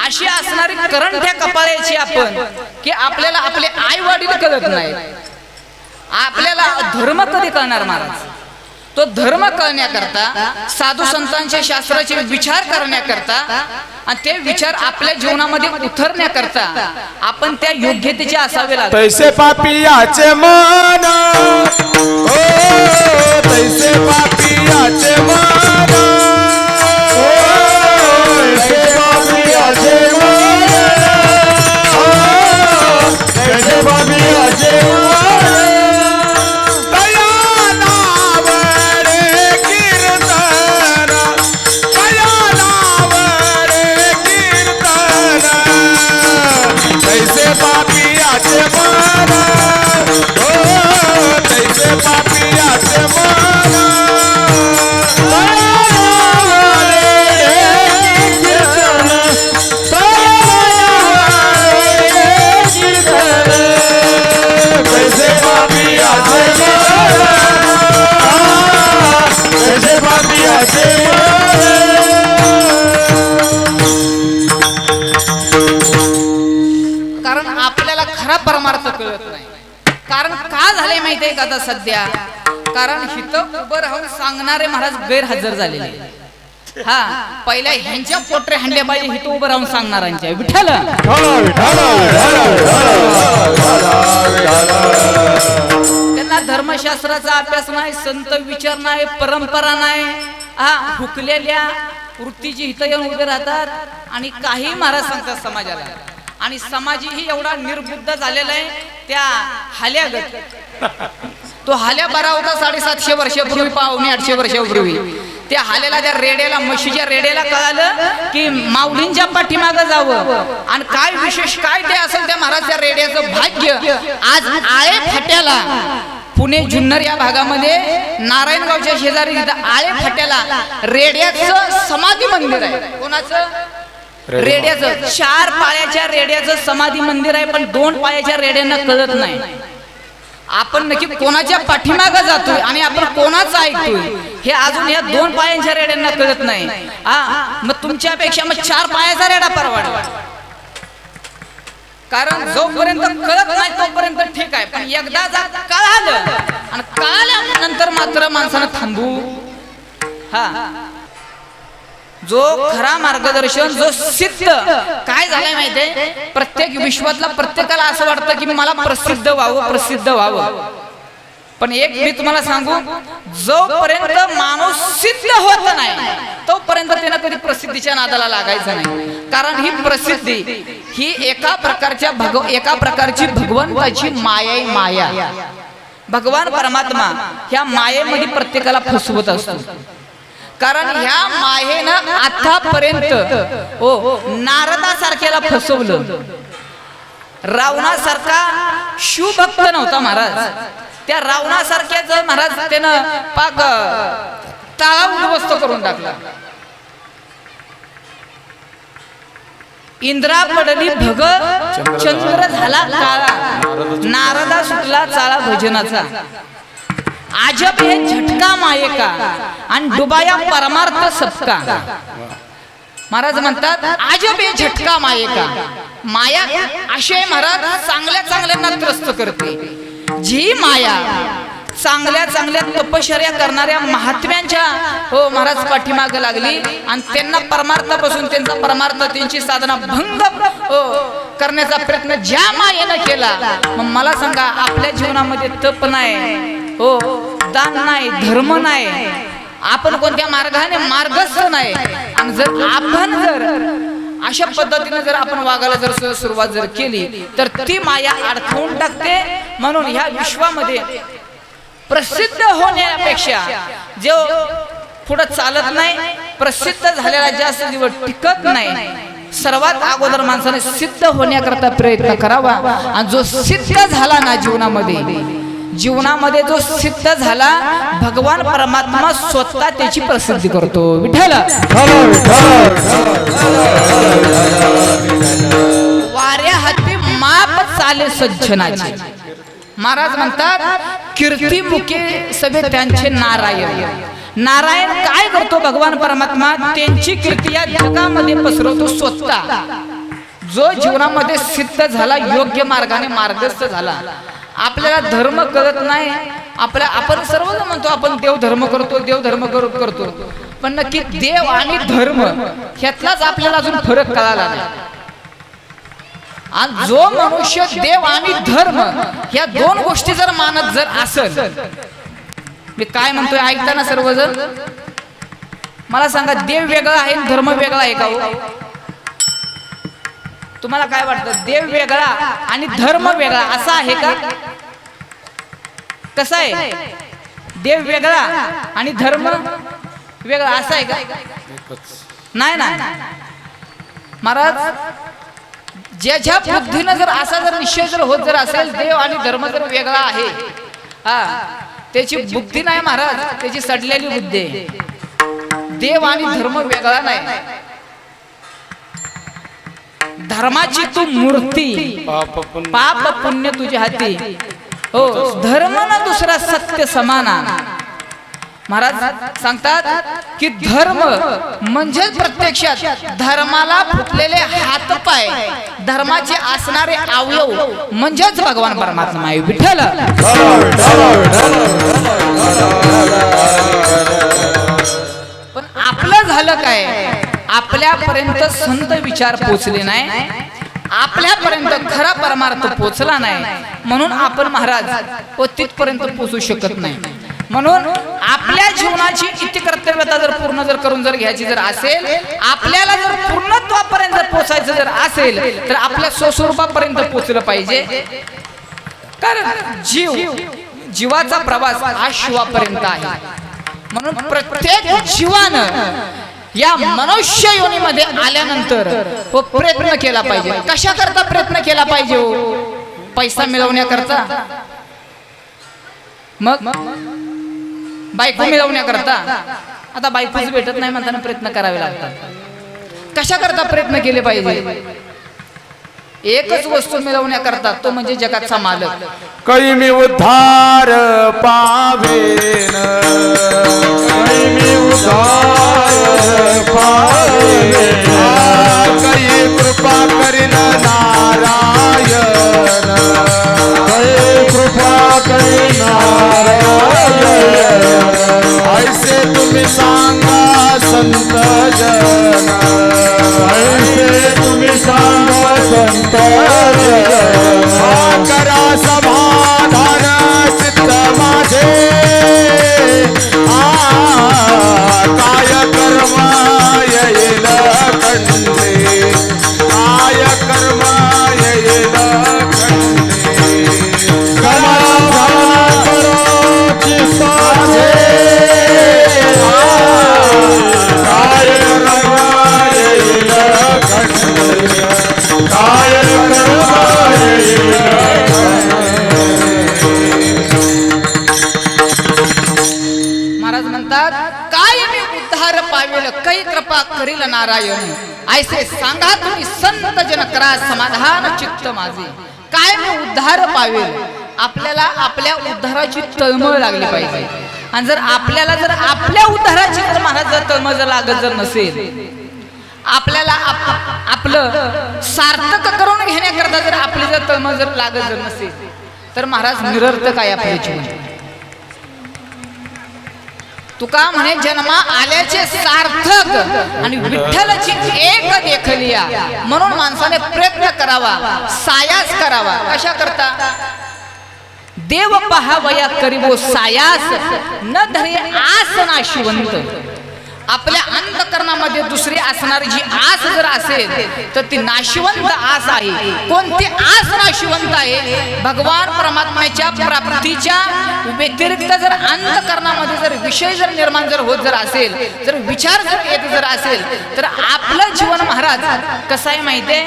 अशी असणारी करण त्या कपाळाची आपण की आपल्याला आपले आई वडील कळत नाही. आपल्याला धर्म कधी कळणार महाराज? तो धर्म कळण्याकरता, साधू संतांच्या शास्त्राचे विचार करण्याकरता आणि ते विचार आपल्या जीवनामध्ये उतरण्याकरता आपण त्या योग्यतेचे असावे लागते. तैसे पापियाचे मन, ओ तैसे पापियाचे मन, ओ तैसे पापियाचे मन, ओ तैसे पापियाचे मन. कारण आपल्याला खरा परमार्थ कळत नाही. कारण का झाले माहितीये का आता सध्या? कारण हिथं उभं राहून सांगणारे महाराज गैरहजर झालेले. पहिल्या ह्यांच्या पोटरे हांड्या पाहिजे हिथं उभं राहून सांगणाऱ्यांच्या. विठ्ठल त्यांना धर्मशास्त्राचा अभ्यास नाही, संत विचार नाही, परंपरा नाही. हुकलेल्या वृत्तीची हिथं येऊन उभे राहतात आणि काही महाराज सांगतात समाजाला. आणि समाजही एवढा निर्बुद्ध झालेला आहे त्या हाल्यागत. तो हाल्या बरा होता 750 वर्षापूर्वी, 800 वर्षापूर्वी. त्या हाल्याला, त्या रेड्याला, म्हशीच्या रेड्याला कळालं की माऊलींच्या पाठीमागं जावं आणि काय विशेष काय ते असेल त्या महाराजच्या रेड्याचं भाग्य. आज आळे फाट्याला पुणे जुन्नर या भागामध्ये नारायणगावच्या शेजारी तिथं आळे फाट्याला रेड्याचं समाधी मंदिर आहे. कोणाचं? रेड्याचं. 4 पायाच्या रेड्याचं समाधी मंदिर आहे, पण 2 पायाच्या रेड्यांना कळत नाही. आपण नक्की कोणाच्या पाठीमागे जातोय आणि आपण कोणाचं ऐकतोय हे अजून या 2 पायांच्या रेड्यांना कळत नाही. मग तुमच्यापेक्षा मग 4 पायाचा रेडा परवडला. कारण जोपर्यंत कळत नाही तोपर्यंत ठीक आहे, पण एकदा कळालं आणि कळाल्यानंतर मात्र माणसानं थांबू. जो खरा मार्गदर्शन, जो सिद्ध काय झालंय माहितीये, प्रत्येक विश्वातला प्रत्येकाला असं वाटतं की मला प्रसिद्ध व्हावं, प्रसिद्ध व्हावं. पण एक मी तुम्हाला सांगू, जोपर्यंत माणूस सिद्ध होत नाही तोपर्यंत त्यानं कधी प्रसिद्धीच्या नादाला लागायचं नाही. कारण ही प्रसिद्धी ही एका प्रकारची भगवंताची माया. भगवान परमात्मा ह्या मायेमध्ये प्रत्येकाला फसवत असतो. कारण ह्या मायेनं आतापर्यंत नारदासारख्याला फसवलं. रावणासारखा शिवभक्त नव्हता महाराज. त्या रावणासारख्या जर महाराज त्यानं पाक ताळा उद्ध्वस्त करून टाकला. इंद्रा पडली भग, चंद्र झाला काळा, नारदा सुटला चाळा भजनाचा. आजब हे झटका मायेका आणि डुबाया परमार्थ सबका. महाराज म्हणतात आजब हे झटका मायेका. माया असे महाराज चांगल्या त्रस्त करते. जी माया चांगल्या तपश्चर्या करणाऱ्या महात्म्यांच्या महाराज पाठीमागे लागली आणि त्यांना परमार्थापासून त्यांचा परमार्थ, त्यांची साधना भंग करण्याचा प्रयत्न ज्या मायेनं केला, मग मला सांगा आपल्या जीवनामध्ये तप नाही, दान नाही, धर्म नाही, आपण कोणत्या मार्गाने मार्गस्थ नाही. आणि जर आपण अशा पद्धतीने जर आपण वागायला जर सुरुवात जर केली तर ती माया अडकवून टाकते. म्हणून ह्या विश्वामध्ये प्रसिद्ध होण्यापेक्षा जो पुढे चालत नाही, प्रसिद्ध झालेला जास्त दिवस टिकत नाही, सर्वात अगोदर माणसाने सिद्ध होण्याकरता प्रयत्न करावा. आणि जो सिद्ध झाला ना जीवनामध्ये जो सिद्ध झाला, भगवान परमात्मा स्वतः त्याची प्रसिद्धी करतो. विठ्ठल वाऱ्या हाती माप चाले सज्जनाचे. महाराज म्हणतात कीर्ती मुखे सभे त्यांचे नारायण काय करतो भगवान परमात्मा, त्यांची कीर्ती या जगामध्ये पसरवतो स्वतः. जो जीवनामध्ये सिद्ध झाला, योग्य मार्गाने मार्गस्थ झाला. आपल्याला धर्म कळत नाही. आपण सर्वजण म्हणतो आपण देव धर्म करतो, पण नक्की देव आणि धर्म ह्यातलाच आपल्याला अजून फरक कळाला नाही. आणि जो मनुष्य देव आणि धर्म ह्या 2 गोष्टी जर मानत जर असेल, मी काय म्हणतोय ऐकताना सर्वजण मला सांगा, देव वेगळा आहे धर्म वेगळा आहे का? तुम्हाला काय वाटतं, देव वेगळा आणि धर्म वेगळा असा आहे का? कसा आहे? देव वेगळा आणि धर्म वेगळा असा आहे का? नाही ना महाराज. ज्याच्या बुद्धीनं जर असा जर निश्चय जर होत जर असेल देव आणि धर्म जर वेगळा आहे, त्याची बुद्धी नाही महाराज, त्याची सडलेली बुद्धी आहे. देव आणि धर्म वेगळा नाही. धर्माची तू मूर्ती, पाप पुण्य तुझ्या हाती, धर्म ना दुसरा सत्य समाना. महाराज सांगतात की धर्म म्हणजे प्रत्यक्षात धर्माला फुटलेले हात पाय, धर्माचे असणारे अवयव म्हणजेच भगवान परमात्मा आहे. विठ्ठल पण आपलं झालं काय, आपल्यापर्यंत संत विचार पोचले नाही, आपल्यापर्यंत खरा परमार्थ पोचला नाही, म्हणून आपण महाराज तिथपर्यंत पोचू शकत नाही. म्हणून आपल्या जीवनाची इति कर्तव्यता जर पूर्ण जर करून जर घ्यायची जर असेल, आपल्याला जर पूर्णत्वापर्यंत जर पोचायचं जर असेल तर आपल्या स्वस्वरूपापर्यंत पोचलं पाहिजे. कारण जीवाचा प्रवास हा शिवापर्यंत आहे. म्हणून प्रत्येक जीवानं या मनुष्य योनीमध्ये आल्यानंतर प्रयत्न केला पाहिजे. कशा करता प्रयत्न केला पाहिजे? पैसा मिळवण्याकरता मग बायको मिळवण्याकरता आता बायकोच भेटत नाही म्हणताना प्रयत्न करावे लागतात. कशा करता प्रयत्न केले पाहिजे? एकच वस्तू मिळवण्याकरता, तो म्हणजे जगाचा मालक. कै मी उद्धार पावेन, कै मी उद्धार पावेन, कै कृपा करील नारायण, कै कृपा करील नारायण. ऐसे तुम्ही सांगा संत जन, ऐसे तुम्ही सांगा संत जन. करा समाधान चित्त माझे, काय कर्म येईल खंडे, काय कर्म येईल खंडे. समाधान करो चित्त माझे, काय कर्म येईल खंडे, काय कर्म येईल. महाराज म्हणतात, काय मी उद्धार पावेल, कै कृपा करील नारायण. ऐसे सांगा तुम्ही संत जन, करा समाधान चित्त माझे. काय मी उद्धार पावेल. आपल्याला आपल्या उद्धाराची तळमळ लागली पाहिजे. आणि जर आपल्याला जर आपल्या उद्धाराची जर महाराज जर तळमळ जर लागत जर नसेल, आपल्याला आपलं सार्थक करून घेण्याकरता जर आपली जर तळमळ जर लागत जर नसेल, तर महाराज निरर्थक आहे आपले जीवन. तुका म्हणे जन्मा आल्याचे सार्थक आणि विठ्ठलाची एक देखलिया. म्हणून माणसाने प्रयत्न करावा, सायास करावा. कशा करता? देव पहावया करीबो सायास, न धरे आस नाशिवंत. आपल्या अंतकरणामध्ये दुसरी असणारी जी आस जर असेल तर ती नाशिवंत आस आहे. कोणती आस नाशिवंत आहे? भगवान परमात्म्याच्या प्राप्तीच्या व्यतिरिक्त जर अंतकरणामध्ये जर विषय जर निर्माण जर होत जर असेल, जर विचार जर येत जर असेल, तर आपलं जीवन महाराज कसं आहे माहितीये?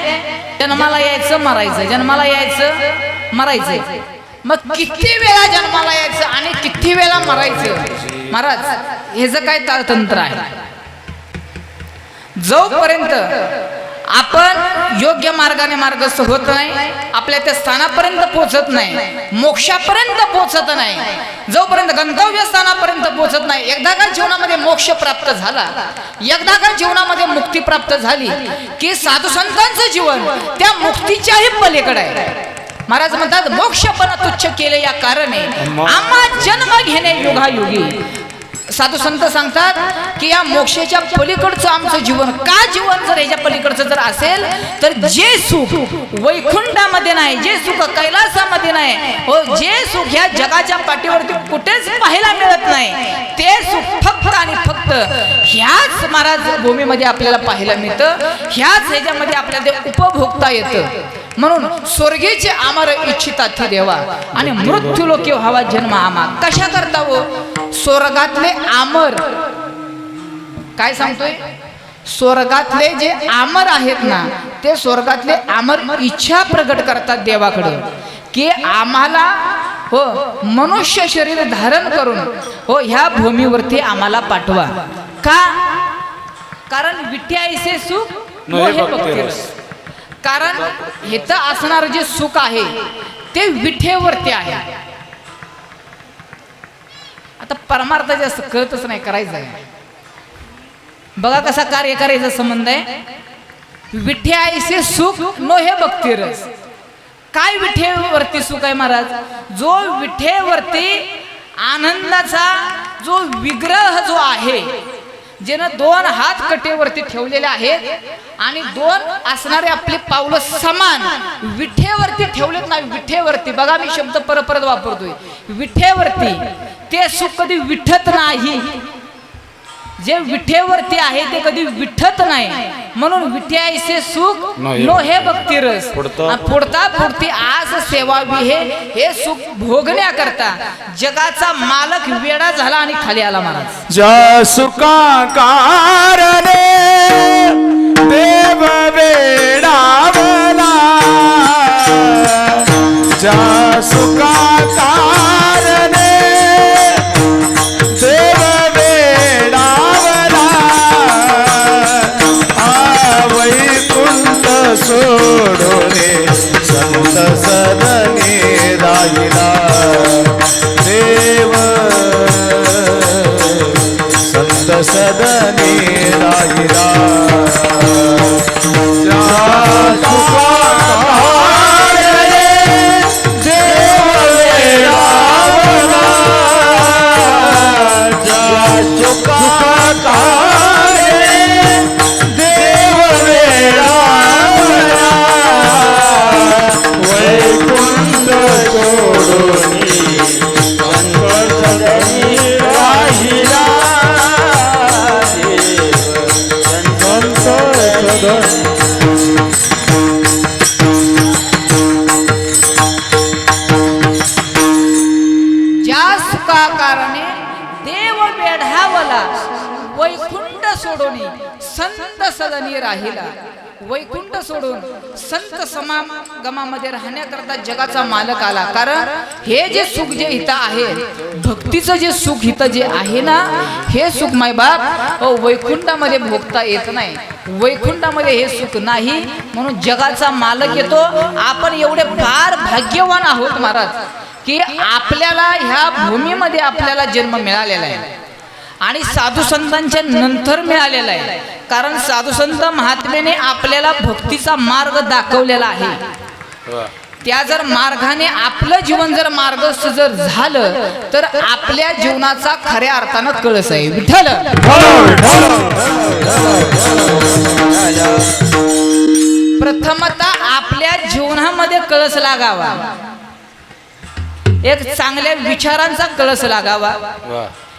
जन्माला यायचं मरायचं, जन्माला यायचं मरायचं. मग किती वेळा जन्माला यायचं आणि किती वेळा मरायचं महाराज, हे जे काय ताळतंत्र आहे. जोपर्यंत आपण योग्य मार्गाने मार्गस्थ होत नाही, आपल्या त्या स्थानापर्यंत पोहोचत नाही, मोक्षापर्यंत पोहोचत नाही, जोपर्यंत गंतव्य स्थानापर्यंत पोहोचत नाही. एकदा का जीवनामध्ये मोक्ष प्राप्त झाला, एकदा का जीवनामध्ये मुक्ती प्राप्त झाली की साधू संतांचं जीवन त्या मुक्तीच्याही पलीकडे आहे. महाराज म्हणतात, मोक्ष पण तुच्छ केले या कारणे आम्हा जन्म घेणे युगायुगी. साधू संत सांगतात की या मोक्षाच्या पलीकडचं आमचं जीवन, का जीवन जर याच्या पलीकडचं जर असेल तर जे सुख वैकुंठामध्ये नाही, जे सुख कैलासामध्ये नाही, हो, जे सुख ह्या जगाच्या पाठीवरती कुठेच पाहायला मिळत नाही, ते सुख फक्त आणि फक्त ह्याच महाराज भूमीमध्ये आपल्याला पाहायला मिळतं, ह्याच ह्याच्यामध्ये आपल्याला ते उपभोगता येतं. म्हणून स्वर्गीचे आमर इच्छितात देवा आणि मृत्यू लोके व्हावा जन्म आमा. कशा करता हो? स्वर्गातले आमर काय सांगतोय? स्वर्गातले जे आमर आहेत ना, ते स्वर्गातले आमर इच्छा प्रगट करतात देवाकडे की आम्हाला हो मनुष्य शरीर धारण करून हो ह्या भूमीवरती आम्हाला पाठवा. का? कारण विठ्याईसे सुख मोहे भक्तिरस. कारण इथं असणार जे सुख आहे ते विठेवरती आहे. आता परमार्थाचे असं कळतच नाही, करायचं आहे. बघा कसा कार्य करायचा संबंध आहे. विठ्याईसे सुख नोहे भक्तिरस. काय विठेवरती सुख आहे महाराज? जो विठेवरती आनंदाचा जो विग्रह जो आहे, ज्यानं दोन हात कटेवरती ठेवलेले आहेत आणि दोन असणारे आपले पावलं समान विठेवरती ठेवलेत ना, विठेवरती. बघा मी शब्द परत वापरतोय, विठेवरती. ते सुख कधी विठत नाही, जे विठेवरती आहे ते कधी विठत नाही. म्हणून विठ्याईसे सुख नो हे भक्तिरस. पुढता पुढती आज सेवावी हे सुख भोगण्याकरता जगाचा मालक वेडा झाला आणि खाली आला महाराज. ज्या सुखा कारणे देव वेडावला, ज्या सुखा कारणे सदनी राहिला देव संत सदनी राहिला वैकुंठ सोडून संत सदनी राहिला. वैकुंठ सोडून संत समागमामध्ये राहण्याकरता जगाचा मालक आला. कारण हे जे सुख जे इथं आहे, भक्तीचं जे सुख इथं जे आहे ना, हे सुख माय बाप वैकुंठामध्ये भोगता येत नाही. वैकुंठामध्ये हे सुख नाही, म्हणून जगाचा मालक येतो. आपण एवढे फार भाग्यवान आहोत महाराज की आपल्याला ह्या भूमीमध्ये आपल्याला जन्म मिळालेला आहे आणि साधू संतांच्या नंतर मिळालेला आहे. कारण साधू संत महात्म्याने आपल्याला भक्तीचा मार्ग दाखवलेला आहे. त्या जर मार्गाने आपलं जीवन जर मार्गस्थ जर झालं तर आपल्या जीवनाचा खऱ्या अर्थानं कळस आहे. विठ्ठल प्रथमतः आपल्या जीवनामध्ये कळस लागावा, एक चांगल्या विचारांचा कळस लागावा,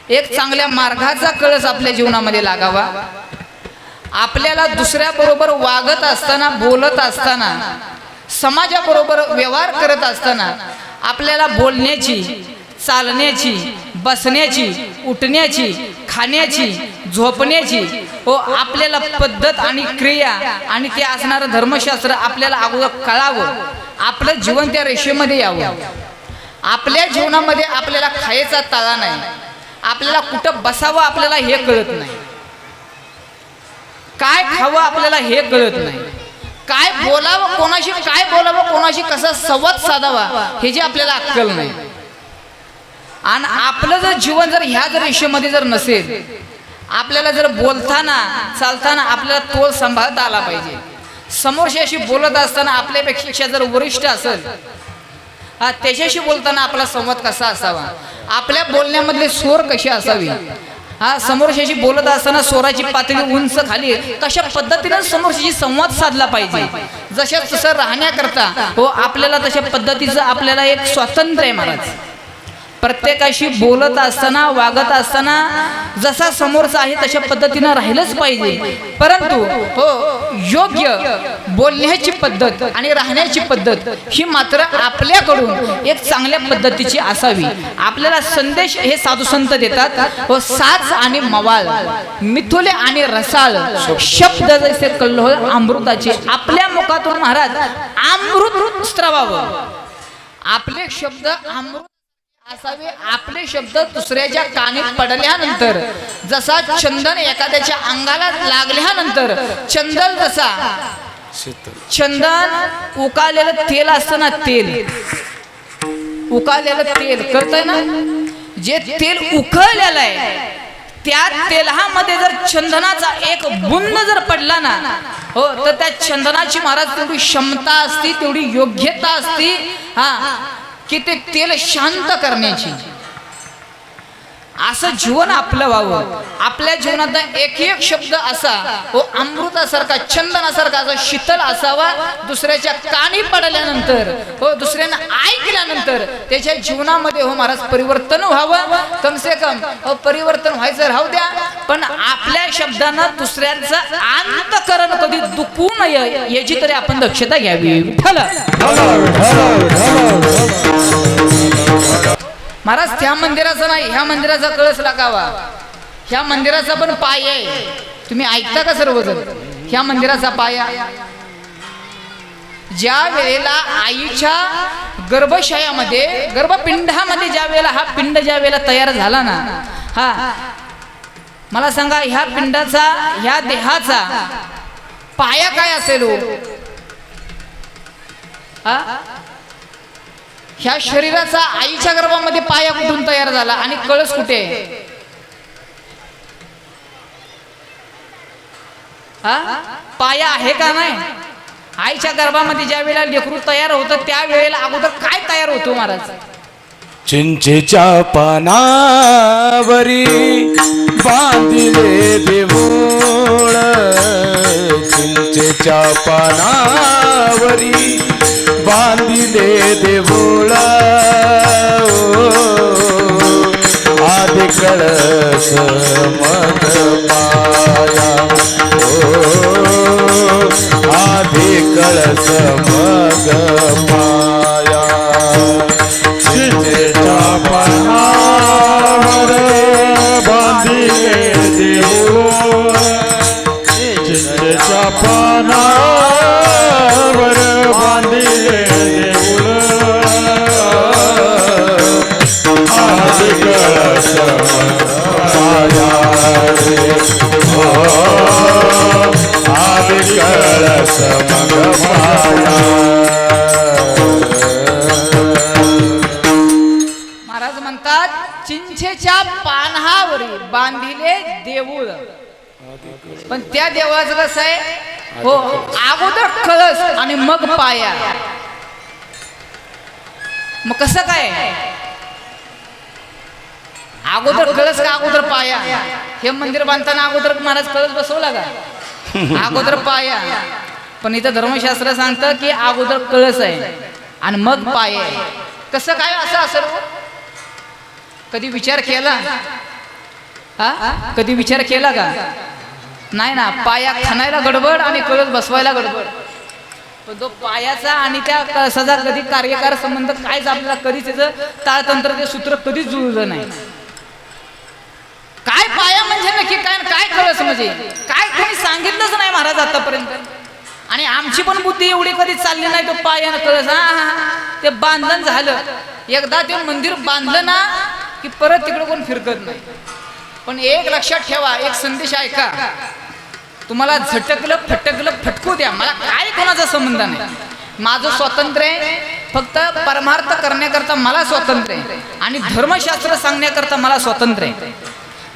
एक चांगल्या मार्गाचा कळस आपल्या जीवनामध्ये लागावा. आपल्याला दुसऱ्या बरोबर वागत असताना, बोलत असताना, समाजाबरोबर व्यवहार करत असताना आपल्याला बोलण्याची, चालण्याची, बसण्याची, उठण्याची, खाण्याची, झोपण्याची आपल्याला पद्धत आणि क्रिया आणि ते असणारं धर्मशास्त्र आपल्याला अगोदर कळावं. आपलं जीवन त्या रेषेमध्ये यावं. आपल्या जीवनामध्ये आपल्याला खायचा ताळा नाही, आपल्याला कुठं बसावं आपल्याला हे कळत नाही, काय खावं आपल्याला हे कळत नाही, काय बोलावं कोणाशी, काय बोलावं कोणाशी, कसा संवाद साधावा हे जे आपल्याला अक्कल नाही. आणि आपलं जर जीवन जर ह्या जर रेषेमध्ये जर नसेल, आपल्याला जर बोलताना चालताना आपल्याला तोल सांभाळता आला पाहिजे. समोरच्याशी बोलत असताना आपल्यापेक्षा जर वरिष्ठ असेल त्याच्याशी बोलताना आपला संवाद कसा असावा, आपल्या बोलण्यामधले स्वर कसे असावे, समोरच्याशी बोलत असताना स्वराची पातळी उंच खाली कशा पद्धतीने समोरच्याशी संवाद साधला पाहिजे. जशा तसं राहण्याकरता आपल्याला तशा पद्धतीचं आपल्याला एक स्वातंत्र्य आहे महाराज. प्रत्येकाशी बोलत असताना, वागत असताना जसा समोरचा आहे तशा पद्धतीनं राहिलंच पाहिजे. परंतु योग्य बोलण्याची पद्धत आणि राहण्याची पद्धत ही मात्र आपल्याकडून एक चांगल्या पद्धतीची असावी. आपल्याला संदेश हे साधू संत देतात. साच आणि मवाळ, मिथुले आणि रसाळ शब्द जसे कल्लोळ अमृताचे. आपल्या मुखातून महाराज अमृत स्त्रवावं. आपले शब्द अमृत असावे. आपले शब्द दुसऱ्याच्या कानी पडल्यानंतर जसा चंदन एखाद्याच्या अंगाला लागल्यानंतर चंदन जसा चंदन उकाळलेलं तेल असतं ना, तेल उकाळलेलं तेल कळतंय ना, जे तेल उकळलेलं आहे त्या तेलामध्ये जर चंदनाचा एक बुंद जर पडला ना तर त्या चंदनाची महाराज तेवढी क्षमता असती, तेवढी योग्यता असती की ते तेल शांत करण्याची. असं जीवन आपलं व्हावं. आपल्या जीवनात एक एक शब्द असा अमृतासारखा, चंदनासारखा असा शीतल असावा. दुसऱ्याच्या कानी पडल्यानंतर दुसऱ्यांना ऐकल्यानंतर त्याच्या जीवनामध्ये महाराज परिवर्तन व्हावं. कम से कम परिवर्तन व्हायचं राहू द्या, पण आपल्या शब्दानं दुसऱ्यांचं अंतःकरण कधी दुखू नये याची तरी आपण दक्षता घ्यावी. महाराज त्या मंदिराचा नाही, ह्या मंदिराचा कळस लागावा. ह्या मंदिराचा पण पाय आहे. तुम्ही ऐकता का सर्वजण? ह्या मंदिराचा पाया ज्या वेळेला आईच्या गर्भशयामध्ये, गर्भपिंडामध्ये ज्या वेळेला हा पिंड ज्या वेळेला तयार झाला ना, मला सांगा ह्या पिंडाचा, ह्या देहाचा पाया काय असेल? ह्या शरीराचा आईच्या गर्भामध्ये पाया कुठून तयार झाला आणि कळस कुठे आहे? पाया आहे का नाही? आईच्या गर्भामध्ये ज्या वेळेला लेकरू तयार होतं त्या वेळेला अगोदर काय तयार होतो महाराज? चिंचेच्या पानावरी बांधिले देऊळ, चिंचेच्या पानावरी बांधिले देऊळ, आदि कळस मग पाया, आदि कळस मग पाया. चिंचेच्या पानावर बांधिले देऊळ, चिंचेच्या पानावर बांधिले देऊळ, आदि कळस पाया रे, आदि कळस मग पाया. महाराज म्हणतात चिंचेच्या पानावरी बांधिले देऊळ, पण त्या देवळाचं कसं आहे? हो, अगोदर कळस आणि मग पाया. मग कसं काय? अगोदर कळस का अगोदर पाया? हे मंदिर बांधताना अगोदर महाराज कळस बसवला का? अगोदर पाया. पण इथं धर्मशास्त्र सांगतं की अगोदर कळस आहे आणि मग पाया आहे. कसं काय असं असेल? कधी विचार केला? कधी विचार केला का? नाही ना. पाया खणायला गडबड आणि कळस बसवायला गडबड. पण तो पायाचा आणि त्या कळसाचा कधी कार्यकार संबंध कायच आपल्याला कधीच त्याचं ताळतंत्र ते सूत्र कधीच जुळलं नाही. काय पाया म्हणजे नक्की काय, काय कळस म्हणजे काय कोणी सांगितलंच नाही महाराज आतापर्यंत. आणि आमची पण बुद्धी एवढी कधी चालली नाही. तो पायानं कळस ते बांधलं झालं. एकदा ते मंदिर बांधलं ना की परत तिकडे कोण फिरकत नाही. पण एक लक्षात ठेवा, एक संदेश ऐका. तुम्हाला झटकलं फटकलं फटकू द्या, मला काय कोणाचा संबंध नाही. माझं स्वातंत्र्य आहे, फक्त परमार्थ करण्याकरता मला स्वातंत्र्य आहे आणि धर्मशास्त्र सांगण्याकरता मला स्वातंत्र्य आहे.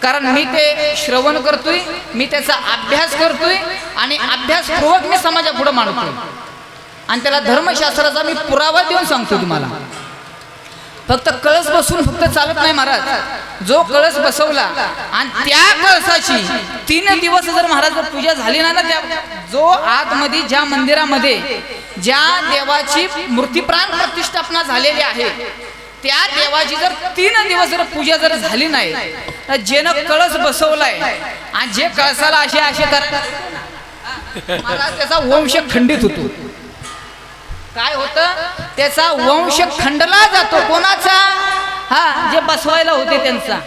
कारण मी ते श्रवण करतोय, मी त्याचा अभ्यास करतोय आणि अभ्यासपूर्वक मी समाजापुढे मांडतोय आणि त्याला धर्मशास्त्राचा मी पुरावा देऊन सांगतो तुम्हाला. फक्त कळस बसून फक्त चालत नाही महाराज. जो कळस बसवला आणि त्या कळसाची 3 दिवस जर महाराज पूजा झाली नाही ना, त्या जो आतमध्ये ज्या मंदिरामध्ये ज्या देवाची मूर्तीप्राण प्रतिष्ठापना झालेली आहे त्या देवाची जर 3 दिवस जर पूजा जर झाली नाही तर जेनं कळस बसवलाय आणि जे कळसाला असे असे करतात महाराज त्याचा वंश खंडित होतो. काय होतं? त्याचा वंश खंडला जातो. कोणाचा? जे बसवायला होते त्यांचा.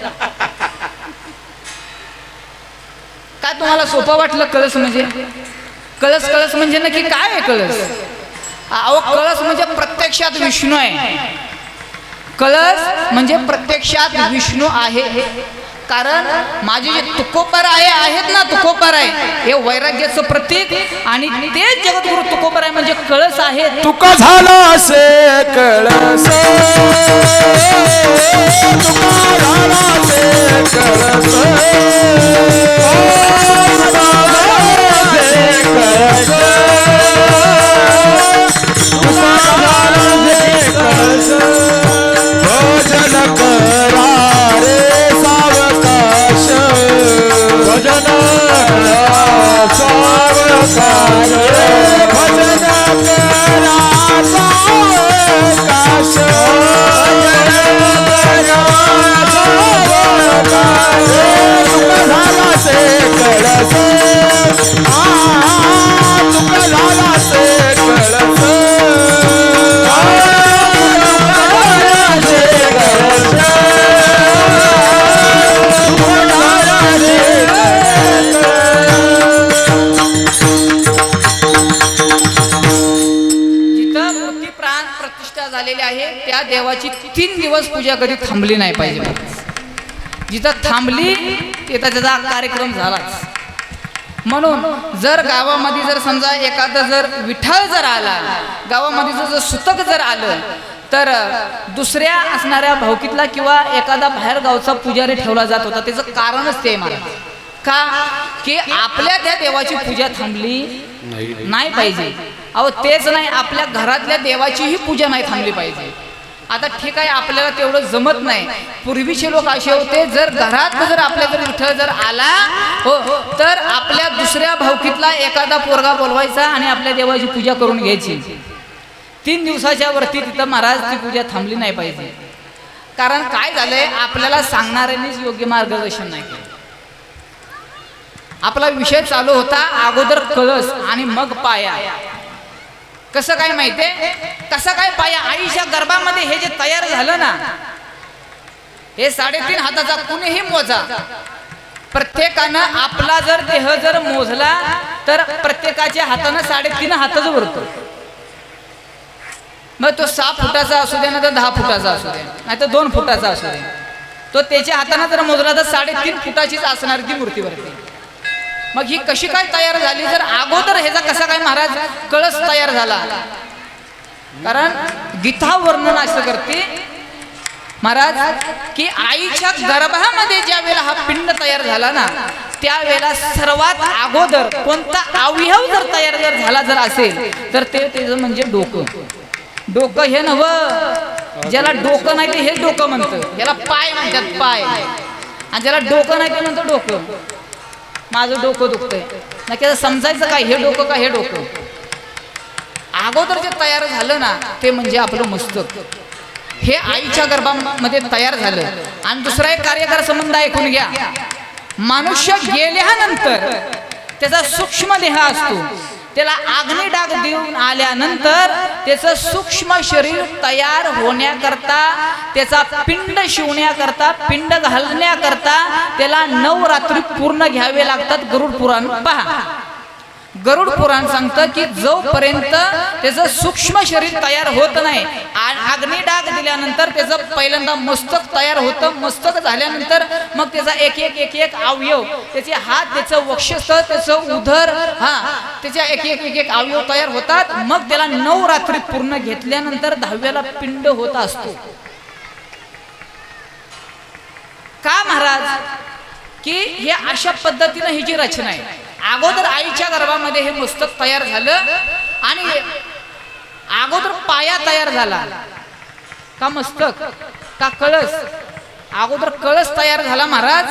काय तुम्हाला सोपं वाटलं कळस म्हणजे? कळस कळस म्हणजे नक्की काय आहे कळस? अहो, कळस म्हणजे प्रत्यक्षात विष्णू आहे. कळस म्हणजे प्रत्यक्षात विष्णू आहे. कारण माझे जे तुकोबराय आहेत ना, तुकोबराय हे वैराग्याचं प्रतीक आणि तेच जगद्गुरु तुकोबराय म्हणजे कळस आहे. तुका झाला असे कळस, तुका झाला असे कळस, भजन करा रे सावकाश, भजन करा सावकाश, भजन करा सावकाश, तुका झाला से कळस, तुका झाला से कळस, झालेले आहे त्या देवाची 3 दिवस पूजा कधी थांबली नाही पाहिजे. जिथं थांबली तिथं त्याचा कार्यक्रम झालाच. म्हणून जर गावामध्ये जर समजा एखादा जर विठ्ठल जर आला, गावामध्ये जर सुतक जर आलं तर दुसऱ्या असणाऱ्या भावकीतला किंवा एखादा बाहेर गावचा पुजारी ठेवला जात होता. त्याचं कारणच ते महाराज का की आपल्या त्या देवाची पूजा थांबली नाही पाहिजे. अहो तेच नाही, आपल्या घरातल्या देवाचीही पूजा नाही थांबली पाहिजे. आता ठीक आहे, आपल्याला तेवढं जमत नाही. पूर्वीचे लोक असे होते, जर घरात जर आपल्या जर विठ्ठल जर आला हो तर आपल्या दुसऱ्या भावकीतला एखादा पोरगा बोलवायचा आणि आपल्या देवाची पूजा करून घ्यायची. 3 दिवसाच्या वरती तिथं महाराज ती पूजा थांबली नाही पाहिजे. कारण काय झालंय, आपल्याला सांगणाऱ्यांनीच योग्य मार्गदर्शन नाही केलं. आपला विषय चालू होता अगोदर कळस आणि मग पाया. कसं काय माहितीये, कसं काय पाया? आईच्या गर्भामध्ये हे जे तयार झालं ना, हे 3.5 हाताचा कुणीही मोजा, प्रत्येकानं आपला जर देह जर मोजला तर प्रत्येकाच्या हातानं 3.5 हातच उरतो. मग तो 6 फुटाचा असू दे ना तर 10 फुटाचा असू दे, नाही तर 2 फुटाचा असू दे, तो त्याच्या हातानं जर मोजला तर 3.5 फुटाचीच असणार ती मूर्तीवरती. मग ही कशी काय तयार झाली? जर अगोदर ह्याचा कसा काय महाराज कळस तयार झाला? कारण गीता वर्णन असं करते महाराज की आईच्या गर्भामध्ये ज्या वेळेला हा पिंड तयार झाला ना, त्यावेळेला सर्वात अगोदर कोणता अवयव जर तयार जर झाला जर असेल तर ते त्याचं म्हणजे डोकं. डोकं हे नव्हं, ज्याला डोकं नाही ते हे डोकं म्हणतं, याला पाय म्हणतात पाय. आणि ज्याला डोकं नाही ते म्हणतं डोकं. माझं डोकं दुखतंय, नक्की समजायचं काय, हे डोकं का हे डोकं? अगोदर जे तयार झालं ना ते म्हणजे आपलं मस्तक. हे आईच्या गर्भामध्ये तयार झालं. आणि दुसरा एक कार्यकार संबंध ऐकून घ्या. मनुष्य गेल्यानंतर त्याचा सूक्ष्म देह असतो, त्याला अग्निडाग देऊन आल्यानंतर त्याचं सूक्ष्म शरीर तयार होण्याकरता, त्याचा पिंड शिवण्याकरता, पिंड घालण्याकरता त्याला 9 रात्री पूर्ण घ्यावे लागतात. गरुड पुराण पहा. गरुड पुराण सांगतं की जोपर्यंत त्याचं सूक्ष्म शरीर तयार होत नाही, अग्निडाग दिल्यानंतर त्याचं पहिल्यांदा मस्तक तयार होतं. मस्तक झाल्यानंतर मग त्याचा एक एक अवयव, त्याचे हात, त्याचं वक्षस्थळ, त्याचं उदर, त्याच्या एक अवयव तयार होतात. मग त्याला 9 रात्री पूर्ण घेतल्यानंतर 10व्याला पिंड होत असतो. का महाराज? की हे अशा पद्धतीनं ही जी रचना आहे, अगोदर आईच्या गर्भामध्ये हे मस्तक तयार झालं आणि अगोदर पाया तयार झाला का मस्तक का कळस? अगोदर कळस तयार झाला महाराज.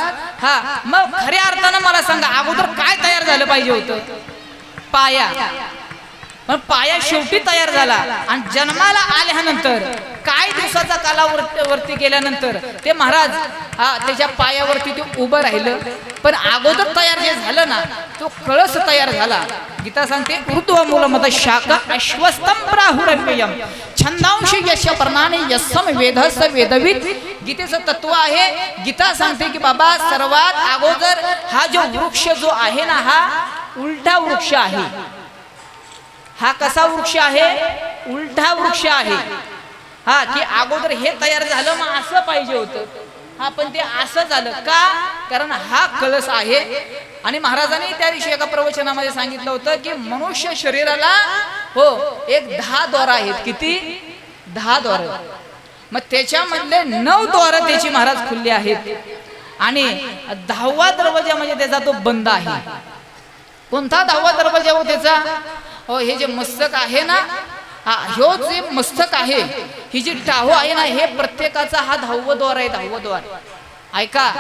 मग खऱ्या अर्थानं मला सांगा, अगोदर काय तयार झालं पाहिजे होतं? पाया. पण पाया शेवटी तयार झाला. आणि जन्माला आल्यानंतर काही दिवसाचा कालावरती गेल्यानंतर ते महाराज त्याच्या पायावरती ते उभं राहिलं. पण अगोदर तयार जे झालं ना, तो कळस तयार झाला. गीता सांगते ऊर्ध्व मूलमत शाखा अश्वस्तम प्राहुरव्ययम छंदांशी यश प्रमाणे यस्सम वेदस वेदविद. गीतेचं तत्व आहे. गीता सांगते की बाबा सर्वात अगोदर हा जो वृक्ष जो आहे ना, हा उलटा वृक्ष आहे. हा कसा वृक्ष आहे? उलटा वृक्ष आहे. की अगोदर हे तयार झालं, मग असं पाहिजे होतं. पण ते असं झालं का? कारण हा कळस आहे. आणि महाराजांनी त्या दिवशी एका प्रवचनामध्ये सांगितलं होतं की मनुष्य शरीराला एक 10 द्वार आहेत. किती? 10 द्वार. मग त्याच्यामधले 9 द्वार त्याची महाराज खुल्ली आहेत. आणि 10वा दरवाजा म्हणजे त्याचा तो बंद आहे. कोणता 10वा दरवाजा हो त्याचा? हे जे मस्तक आहे ना, ह्यो जे मस्तक आहे, ही जी टाहो आहे ना, हे प्रत्येकाचा हा 10वं द्वार आहे. 10वं द्वार ऐका.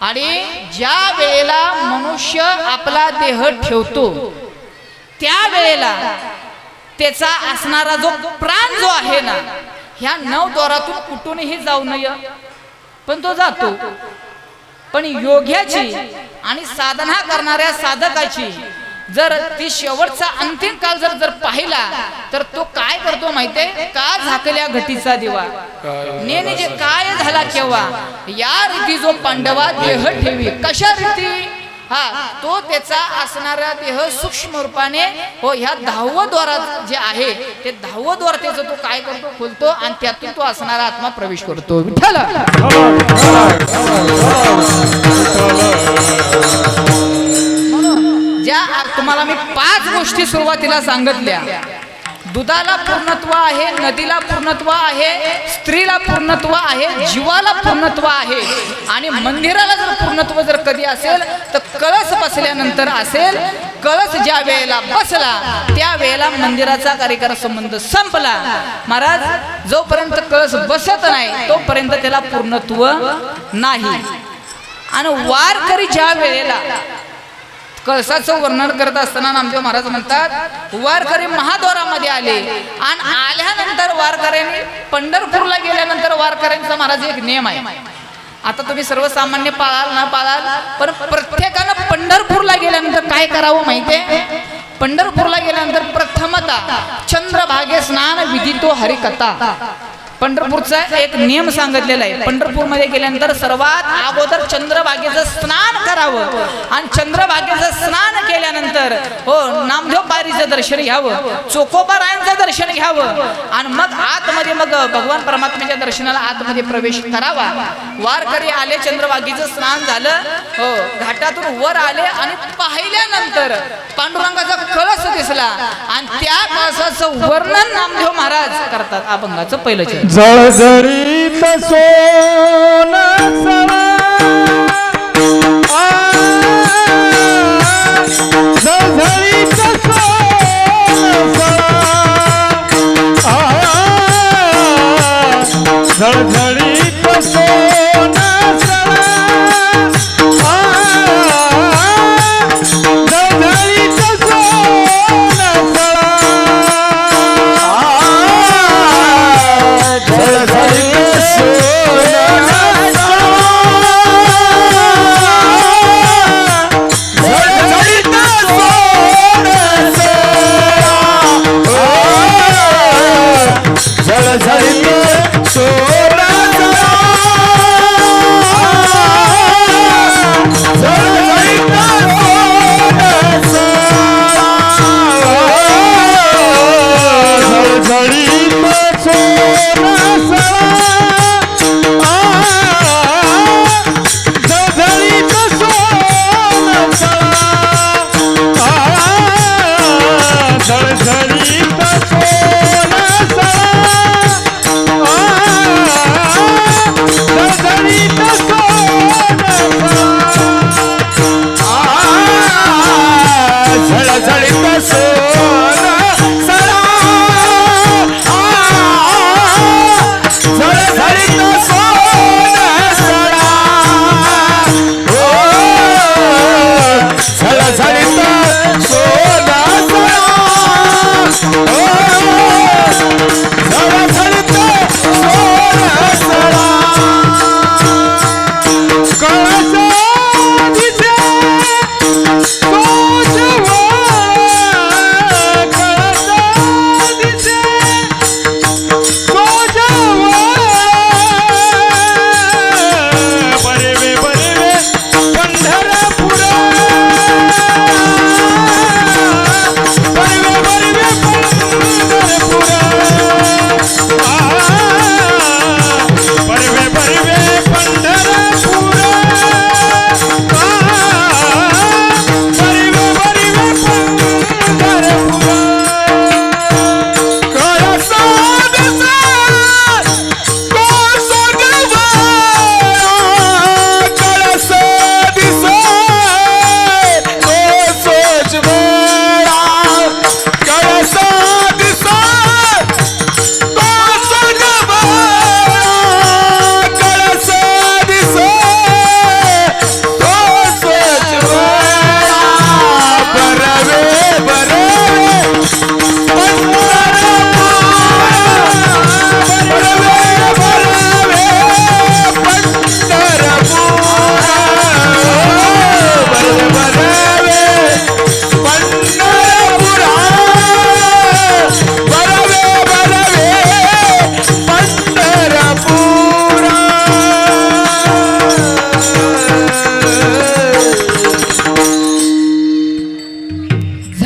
आणि ज्या वेळेला मनुष्य आपला देह ठेवतो त्या वेळेला त्याचा असणारा जो प्राण जो आहे ना, ह्या 9 द्वारातून कुठूनही जाऊ नये, पण तो जातो. पण योग्याची आणि साधना करणाऱ्या साधकाची जर ती शेवटचा अंतिम काळ जर पाहिला तर तो काय करतो माहितीये का? झाकल्या घटीचा दिवा नेने जे काय झाला केव्हा, या रीती जो पांडवा देह ठेवी. कशा रीती? तो त्याचा असणारा देह सूक्ष्म रूपाने ह्या 10वं द्वार जे आहे ते 10वं द्वार त्याचं तो काय करतो? खोलतो आणि त्यातून तो असणारा आत्मा प्रवेश करतो. विठ्ठल. ज्या तुम्हाला मी 5 गोष्टी सुरुवातीला सांगितल्या, दुधाला पूर्णत्व आहे, नदीला पूर्णत्व आहे, स्त्रीला पूर्णत्व आहे, जीवाला पूर्णत्व आहे. आणि मंदिराला जर पूर्णत्व जर कधी असेल तर कळस बसल्यानंतर असेल. कळस ज्या वेळेला बसला त्या वेळेला मंदिराचा कार्यक्रम संबंध संपला. महाराज जोपर्यंत कळस बसत नाही तोपर्यंत त्याला पूर्णत्व नाही. आणि वारकरी ज्या वेळेला कळसाचं वर्णन करत असताना नामदेव महाराज म्हणतात वारकरी महाद्वारामध्ये आले आणि आल्यानंतर वारकऱ्यांनी पंढरपूरला गेल्यानंतर वारकऱ्यांचा महाराज एक नियम आहे. आता तुम्ही सर्वसामान्य पाळाल ना पाळाल पण प्रत्येकानं पंढरपूरला गेल्यानंतर काय करावं माहितीये. पंढरपूरला गेल्यानंतर प्रथमतः चंद्रभागे स्नान विधितो हरिकथा. पंढरपूरचा एक नियम सांगितलेला आहे. पंढरपूरमध्ये गेल्यानंतर सर्वात अगोदर चंद्रभागेचं स्नान करावं आणि चंद्रभागेचं स्नान केल्यानंतर हो नामदेव पायरीचं दर्शन घ्यावं, चोकोबारायांचं दर्शन घ्यावं आणि मग आतमध्ये मग भगवान परमात्म्याच्या दर्शनाला आतमध्ये प्रवेश करावा. वारकरी आले, चंद्रभागेचं स्नान झालं, हो घाटातून वर आले आणि पाहिल्यानंतर पांडुरंगाचा कळस दिसला आणि त्या कळसाचं वर्णन नामदेव महाराज करतात. अभंगाचं पहिलं चरण. जळजळीत सोन सळा, जळजळीत सोन सळा, जळजळीत सोन सळा, जळजळीत सोन सळा,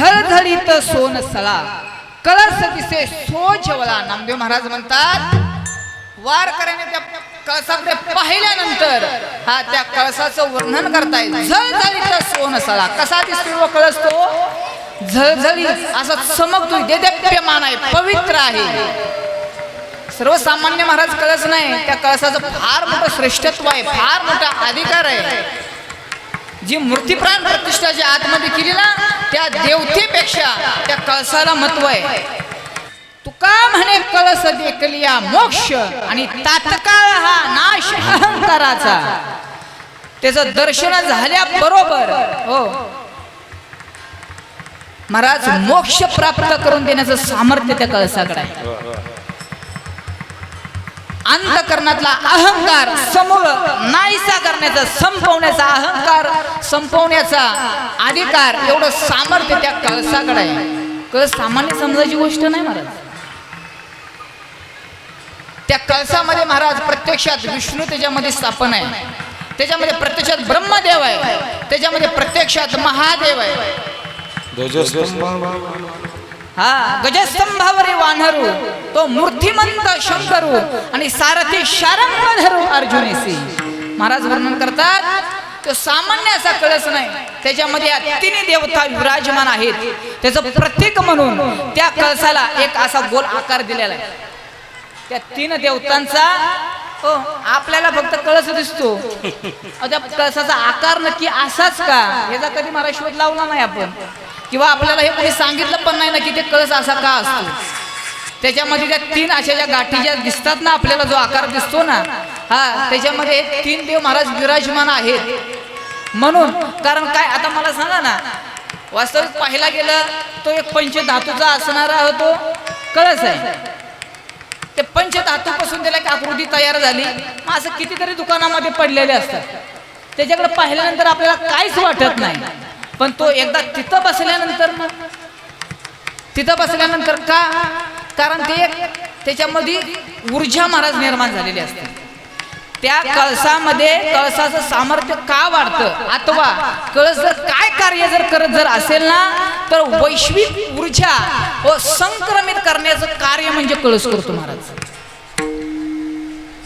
जळजळीत सोन सळा कळस दिसे सोजवळा. नामदेव महाराज म्हणतात वारकऱ्याने त्या कळसाकडे पाहिल्यानंतर हा त्या कळसाचं वर्णन करताय. झळझळीत सोन सळा. कसा दिसतो कळस तो झळझळी असा चमकतो, देदीप्यमान आहे, पवित्र आहे. सर्वसामान्य महाराज कळस नाही, त्या कळसाचं फार मोठं श्रेष्ठत्व आहे, फार मोठा अधिकार आहे. जी मूर्तीप्राण प्रतिष्ठा जी आतमध्ये केली ना, त्या देवतेपेक्षा त्या कळसाला महत्व आहे. तुका म्हणे कळस देखलिया मोक्ष आणि तात्काळ हा नाश अहंकाराचा. त्याचं दर्शन झाल्याबरोबर हो महाराज मोक्ष प्राप्त करून देण्याचं सामर्थ्य त्या कळसाकडे आहे. अंतःकरणातला अहंकार समूळ नाहीसा करण्याचा, संपवण्याचा, अहंकार संपवण्याचा अधिकार, एवढं सामर्थ्य त्या कळसाकडे आहे. कळस सामान्य समजायची गोष्ट नाही महाराज. त्या कळसामध्ये महाराज प्रत्यक्षात विष्णू त्याच्यामध्ये स्थापन आहे, त्याच्यामध्ये प्रत्यक्षात ब्रह्मदेव आहे, त्याच्यामध्ये प्रत्यक्षात महादेव आहे. हा गजस्तंभावरी वानरू तो मूर्तिमंत शंकरू आणि सारथी शारंग धरू अर्जुनीसी. महाराज वर्णन करतात तो सामान्य असा कळस नाही, त्याच्यामध्ये या तिन्ही देवता विराजमान आहेत. त्याचं प्रतीक म्हणून त्या कळसाला एक असा गोल आकार दिलेला आहे. त्या तीन देवतांचा हो आपल्याला फक्त कळस दिसतो, त्या कळसाचा आकार नक्की असाच का याचा कधी महाराज शोध लावला नाही आपण, किंवा आपल्याला हे कोणी सांगितलं पण नाही ना की ते कळस असा का असतो. त्याच्यामध्ये त्या तीन अशा ज्या गाठी ज्या दिसतात ना, आपल्याला जो आकार दिसतो ना, हा त्याच्यामध्ये तीन देव महाराज विराजमान आहेत. म्हणून कारण काय आता मला सांगा ना, वास्तविक पाहायला गेलं तो एक पंचधातूचा असणारा तो कळस आहे. ते पंचधातूपासून त्याला एक आकृती तयार झाली. मग असं कितीतरी दुकानामध्ये पडलेले असतात, त्याच्याकडे पाहिल्यानंतर आपल्याला काहीच वाटत नाही. पण तो एकदा तिथं बसल्यानंतर का, कारण ते त्याच्यामध्ये ऊर्जा महाराज निर्माण झालेली असते. त्या कळसामध्ये कळसाचं सामर्थ्य का वाढतं, अथवा कळस जर काय कार्य जर करत जर असेल ना, तर वैश्विक ऊर्जा व संक्रमित करण्याचं कार्य म्हणजे कळस करतो महाराज.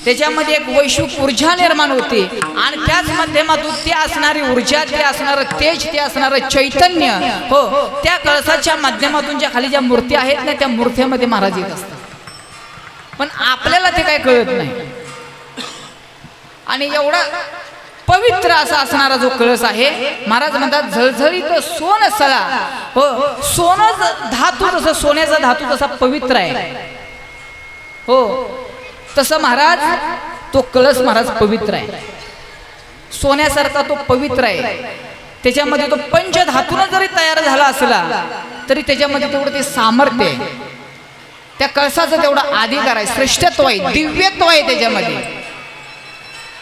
त्याच्यामध्ये एक वैश्विक ऊर्जा निर्माण होते आणि त्याच माध्यमातून ती असणारी ऊर्जा, ते असणारं तेज, ते असणारं चैतन्य हो त्या कळसाच्या माध्यमातून ज्या खाली ज्या मूर्ती आहेत ना, त्या मूर्त्यामध्ये महाराज येत असतात. पण आपल्याला ते काय कळत नाही. आणि एवढा पवित्र असा असणारा जो कळस आहे, महाराज म्हणतात झळझळीत सोन सळा हो. सोनं धातू जसं, सोन्याचा धातू जसा पवित्र आहे हो, तसं महाराज तो कळस महाराज पवित्र आहे. सोन्यासारखा तो पवित्र आहे. त्याच्यामध्ये तो पंचधातून जरी तयार झाला असला तरी त्याच्यामध्ये तेवढं ते सामर्थ्य आहे. त्या कळसाचं तेवढा अधिकार आहे, श्रेष्ठत्व आहे, दिव्यत्व आहे त्याच्यामध्ये.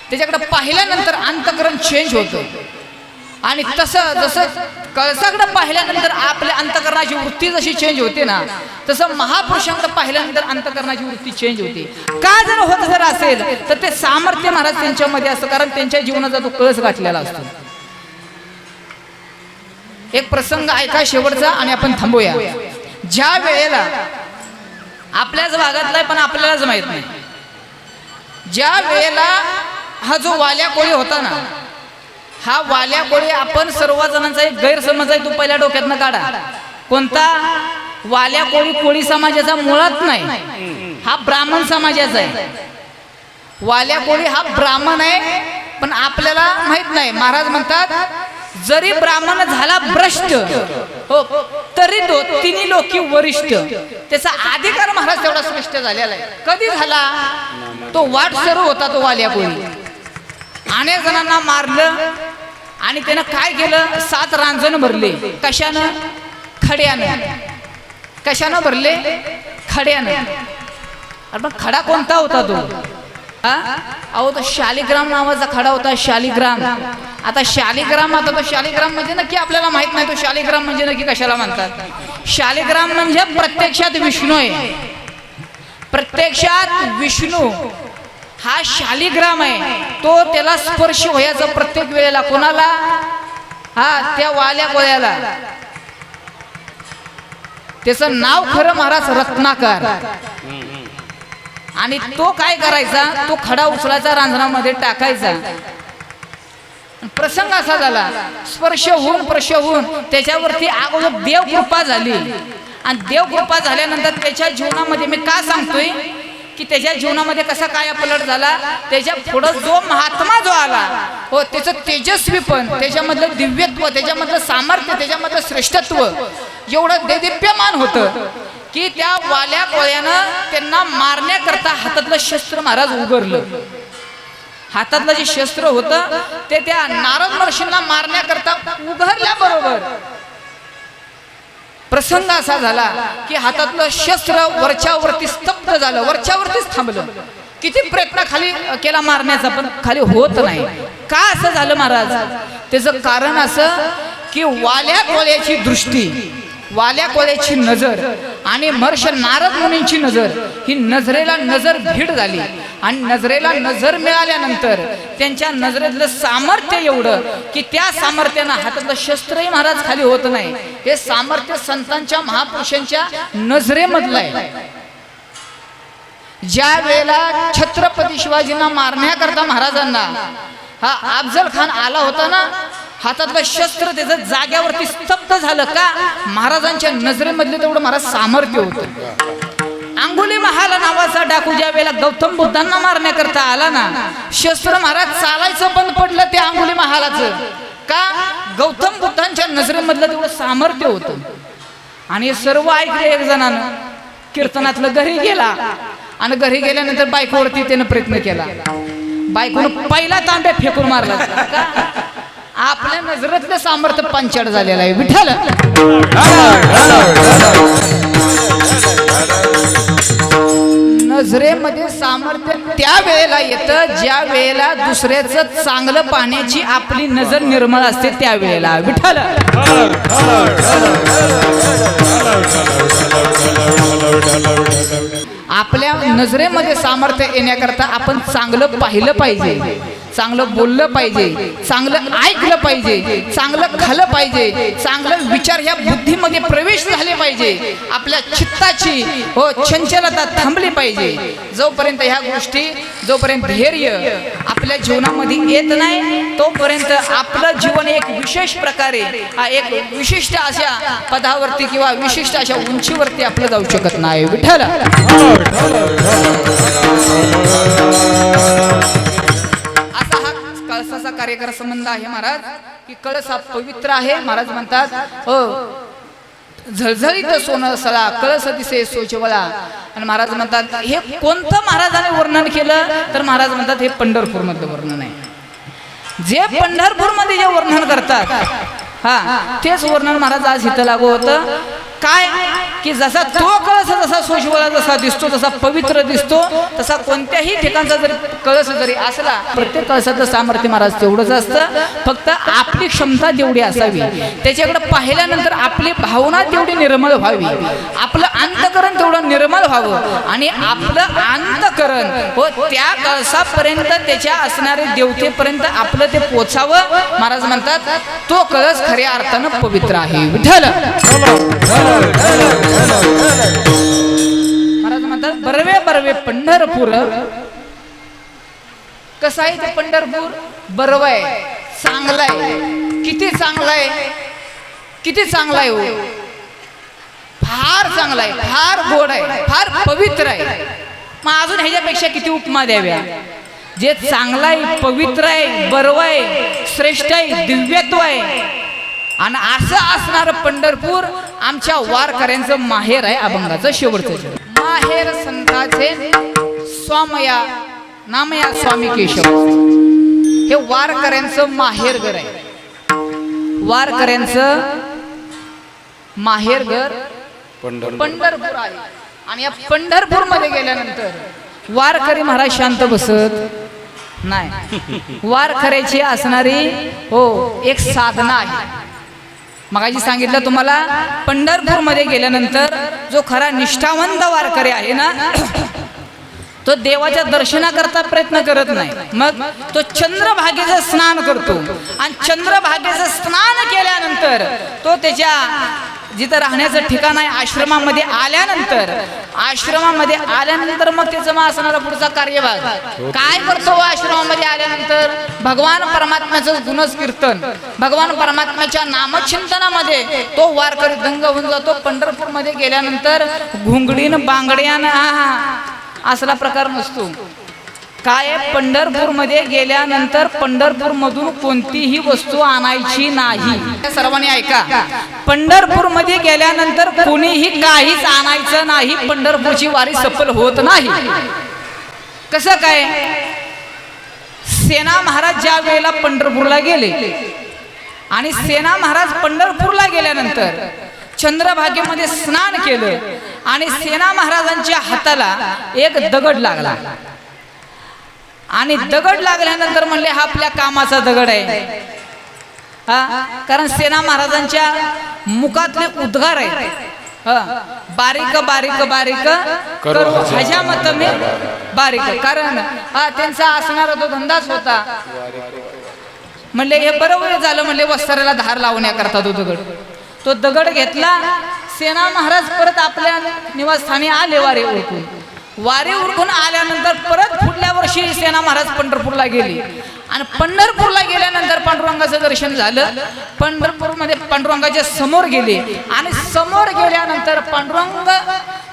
त्याच्याकडे पाहिल्यानंतर अंतःकरण चेंज होतं. आणि तसं जसं कळसाकडे पाहिल्यानंतर आपल्या अंतःकरणाची वृत्ती जशी चेंज होते ना, तसं महापुरुषांकडे पाहिल्यानंतर अंतःकरणाची वृत्ती चेंज होते. का जर होत जर असेल तर ते सामर्थ्य महाराज त्यांच्यामध्ये असतं, कारण त्यांच्या जीवनाचा तो कळस गाठलेला असतो. एक प्रसंग ऐका शेवटचा आणि आपण थांबूया. ज्या वेळेला आपल्याच भागातला पण आपल्यालाच माहित नाही, ज्या वेळेला हा जो वाल्या कोळी होता ना, हा वाल्या कोळी आपण सर्वजणांचा एक गैरसमज आहे, तो पहिल्या डोक्यातनं काढा. कोणता? वाल्या कोळी कोळी समाजाचा मुळात नाही, हा ब्राह्मण समाजाचा आहे. वाल्या कोळी हा ब्राह्मण आहे, पण आपल्याला माहित नाही. महाराज म्हणतात जरी ब्राह्मण झाला भ्रष्ट हो, तरी तो तिन्ही लोकी वरिष्ठ. त्याचा अधिकार महाराज तेवढा श्रेष्ठ झालेला आहे. कधी झाला? तो वाट सरू होता तो वाल्या कोळी. अनेक जणांना मारलं आणि त्यानं काय केलं, 7 रांजण भरले. कशानं? खड्यानं. कशानं भरले? खड्यानं. अरे पण खडा कोणता होता तो? अहो तो शालिग्राम नावाचा खडा होता, शालिग्राम. आता शालिग्राम, आता तो शालिग्राम म्हणजे नक्की आपल्याला माहित नाही, तो शालिग्राम म्हणजे नक्की कशाला म्हणतात. शालिग्राम म्हणजे प्रत्यक्षात विष्णू आहे. प्रत्यक्षात विष्णू हा शालिग्राम आहे. तो त्याला स्पर्श व्हायचा प्रत्येक वेळेला. कोणाला? हा त्या वाल्या कोळ्याला. त्याचं नाव खरं महाराज रत्नाकर. आणि तो काय करायचा, तो खडा उचलायचा, रांजणामध्ये टाकायचा. प्रसंग असा झाला, स्पर्श होऊन त्याच्यावरती अगोदर देव कृपा झाली आणि देव कृपा झाल्यानंतर त्याच्या जीवनामध्ये मी का सांगतोय की त्याच्या जीवनामध्ये कसा काय पलट झाला, त्याच्या पुढं जो महात्मा जो आला हो त्याचं तेजस्वीपण, त्याच्यामधलं दिव्यत्व, त्याच्यामधलं सामर्थ्य, त्याच्यामधलं श्रेष्ठत्व एवढं देदीप्यमान होतं की त्या वाल्या कोळ्यानं त्यांना मारण्याकरता हातातलं शस्त्र महाराज उघडलं. हातातलं जे शस्त्र होतं ते त्या नारद महर्षींना मारण्याकरता उघडल्याबरोबर प्रसंग असा झाला की हातातलं शस्त्र वरच्यावरती स्तब्ध झालं, वरच्यावरतीच थांबलं. किती प्रयत्न खाली केला मारण्याचा पण खाली होत नाही. का असं झालं महाराज? त्याचं कारण असं की वाल्या कोळ्याची दृष्टी, वाल्या कोळ्याची नजर आणि महर्षी नारद मुनींची नजर ही नजरेला नजर भीड झाली आणि नजरेला नजर मिळाल्यानंतर त्यांच्या नजरेतलं सामर्थ्य एवढं की त्या सामर्थ्यानं हातातलं शस्त्रही महाराज खाली होत नाही. हे सामर्थ्य संतांच्या महापुरुषांच्या नजरेमधलं आहे. ज्या वेळेला छत्रपती शिवाजींना मारण्याकरता महाराजांना हा अफजल खान आला होता ना, हातातलं शस्त्र त्याचं जाग्यावरती स्तब्ध झालं का? महाराजांच्या नजरेमधले तेवढं महाराज सामर्थ्य होतं. अंगुली महाल नावाचा डाकू ज्या वेळेला गौतम बुद्धांना मारण्याकरता आला ना, शस्त्र महाराज चालायचं बंद पडलं त्या अंगुली महालाचं. का? गौतम बुद्धांच्या नजरेमधलं तेवढं सामर्थ्य होतं. आणि हे सर्व ऐकले एक जणानं कीर्तनातलं घरी गेला आणि घरी गेल्यानंतर बायकोवरती त्यानं प्रयत्न केला. बायकोनं पहिला तांब्या फेकून मारला. आपल्या नजरेतलं सामर्थ्य पंचाड झालेलं आहे. विठ्ठल नजरेमध्ये सामर्थ्य त्या वेळेला येतं ज्या वेळेला दुसऱ्याचं चांगलं पाहण्याची आपली नजर निर्मळ असते त्यावेळेला. विठ्ठल आपल्या नजरेमध्ये सामर्थ्य येण्याकरता आपण चांगलं पाहिलं पाहिजे, चांगलं बोललं पाहिजे, चांगलं ऐकलं पाहिजे, चांगलं खाल्लं पाहिजे, चांगलं विचार ह्या बुद्धीमध्ये प्रवेश झाले पाहिजे. आपल्या चित्ताची हो चंचलता थांबली पाहिजे. जोपर्यंत ह्या गोष्टी, जोपर्यंत धैर्य आपल्या जीवनामध्ये येत नाही तोपर्यंत आपलं जीवन एक विशेष प्रकारे एक विशिष्ट अशा पदावरती किंवा विशिष्ट अशा उंचीवरती आपलं जाऊ शकत नाही. विठ्ठल असा हा कळसाचा कार्यक्रम संबंध आहे महाराज की कळस हा पवित्र आहे. महाराज म्हणतात हो झळझळीत सोनं सळा कळस दिसे सोचवळा. आणि महाराज म्हणतात हे कोणतं महाराजाने वर्णन केलं तर महाराज म्हणतात हे पंढरपूर मधलं वर्णन आहे. जे पंढरपूर मध्ये जे वर्णन करतात हा तेच वर्णन महाराज आज इथं लागू होतं. काय की जसा तो कळस जसा सोशवळा जसा दिसतो, जसा पवित्र दिसतो, तसा कोणत्याही ठिकाणचा जरी कळस जरी असला प्रत्येक कळसाचं सामर्थ्य महाराज तेवढंच असतं. फक्त आपली क्षमता तेवढी असावी, त्याच्याकडे पाहिल्यानंतर आपली भावना तेवढी निर्मळ व्हावी, आपलं अंतकरण तेवढं निर्मळ व्हावं आणि आपलं अंतकरण हो त्या कळसापर्यंत त्याच्या असणारे देवतेपर्यंत आपलं ते पोचावं. महाराज म्हणतात तो कळस खऱ्या अर्थानं पवित्र आहे. विठ्ठल महाराज म्हणतात बरवे बरवे पंढरपूर. कसं आहे ते पंढरपूर? बरवं आहे, चांगलं आहे. किती चांगलं आहे, किती चांगलं आहे हो, फार चांगलं आहे, फार गोड आहे, फार पवित्र आहे. मग अजून ह्याच्यापेक्षा किती उपमा द्याव्या? जे चांगलं आहे, पवित्र आहे, बरवं आहे, श्रेष्ठ आहे, दिव्यत्व आहे आणि असं असणार पंढरपूर आमच्या वारकऱ्यांचं माहेर आहे. अभंगाचं शेवटचं माहेर संताचे स्वामया नामया स्वामी केशव. हे वारकऱ्यांचं माहेरघर आहे. वारकऱ्यांचं माहेरघर पंढरपूर आहे. आणि या पंढरपूर मध्ये गेल्यानंतर वारकरी महाराज शांत बसत नाही. वारकऱ्याची असणारी हो एक साधना आहे. मगाशी सांगितलं तुम्हाला पंढरपूर मध्ये गेल्यानंतर जो खरा निष्ठावंत वारकरी आहे ना तो देवाच्या दर्शनाकरता प्रयत्न करत नाही. मग तो चंद्रभागेचं स्नान करतो आणि चंद्रभागेचं स्नान केल्यानंतर तो त्याच्या जिथं राहण्याचं ठिकाण आहे आश्रमामध्ये आल्यानंतर मग त्याचं मग असणारा पुढचा कार्यभाग काय करतो आश्रमामध्ये आल्यानंतर भगवान परमात्म्याचं गुणकीर्तन भगवान परमात्म्याच्या नामचिंतनामध्ये तो वारकरी दंग होऊन जातो. पंढरपूरमध्ये गेल्यानंतर घुंगडीन बांगड्यान असला प्रकार नसतो. काय पंढरपूरमध्ये गेल्यानंतर पंढरपूरमधून कोणतीही वस्तू आणायची नाही. सर्वांनी ऐका, पंढरपूरमध्ये गेल्यानंतर कोणीही काहीच आणायचं नाही. पंढरपूरची वारी सफल होत नाही. कसं काय? सेना महाराज ज्या वेळेला पंढरपूरला गेले आणि सेना महाराज पंढरपूरला गेल्यानंतर चंद्रभागेमध्ये स्नान केलं आणि सेना महाराजांच्या हाताला एक दगड लागला आणि दगड लागल्यानंतर म्हणले हा आपल्या कामाचा दगड आहे. कारण सेना महाराजांच्या मुखातले उद्गार आहेत बारीक बारीक बारीक करू हजामत मी बारीक. कारण त्यांचा असणारा तो धंदाच होता. म्हणले हे बरोबर झालं. म्हणले वस्त्राला धार लावण्याकरता तो दगड घेतला. सेना महाराज परत आपल्या निवासस्थानी आले. वारे उरकून आल्यानंतर परत पुढल्या वर्षी सेना महाराज पंढरपूरला गेले आणि पंढरपूरला गेल्यानंतर पांडुरंगाचं दर्शन झालं. पंढरपूरमध्ये पांडुरंगाच्या समोर गेले आणि समोर गेल्यानंतर पांडुरंग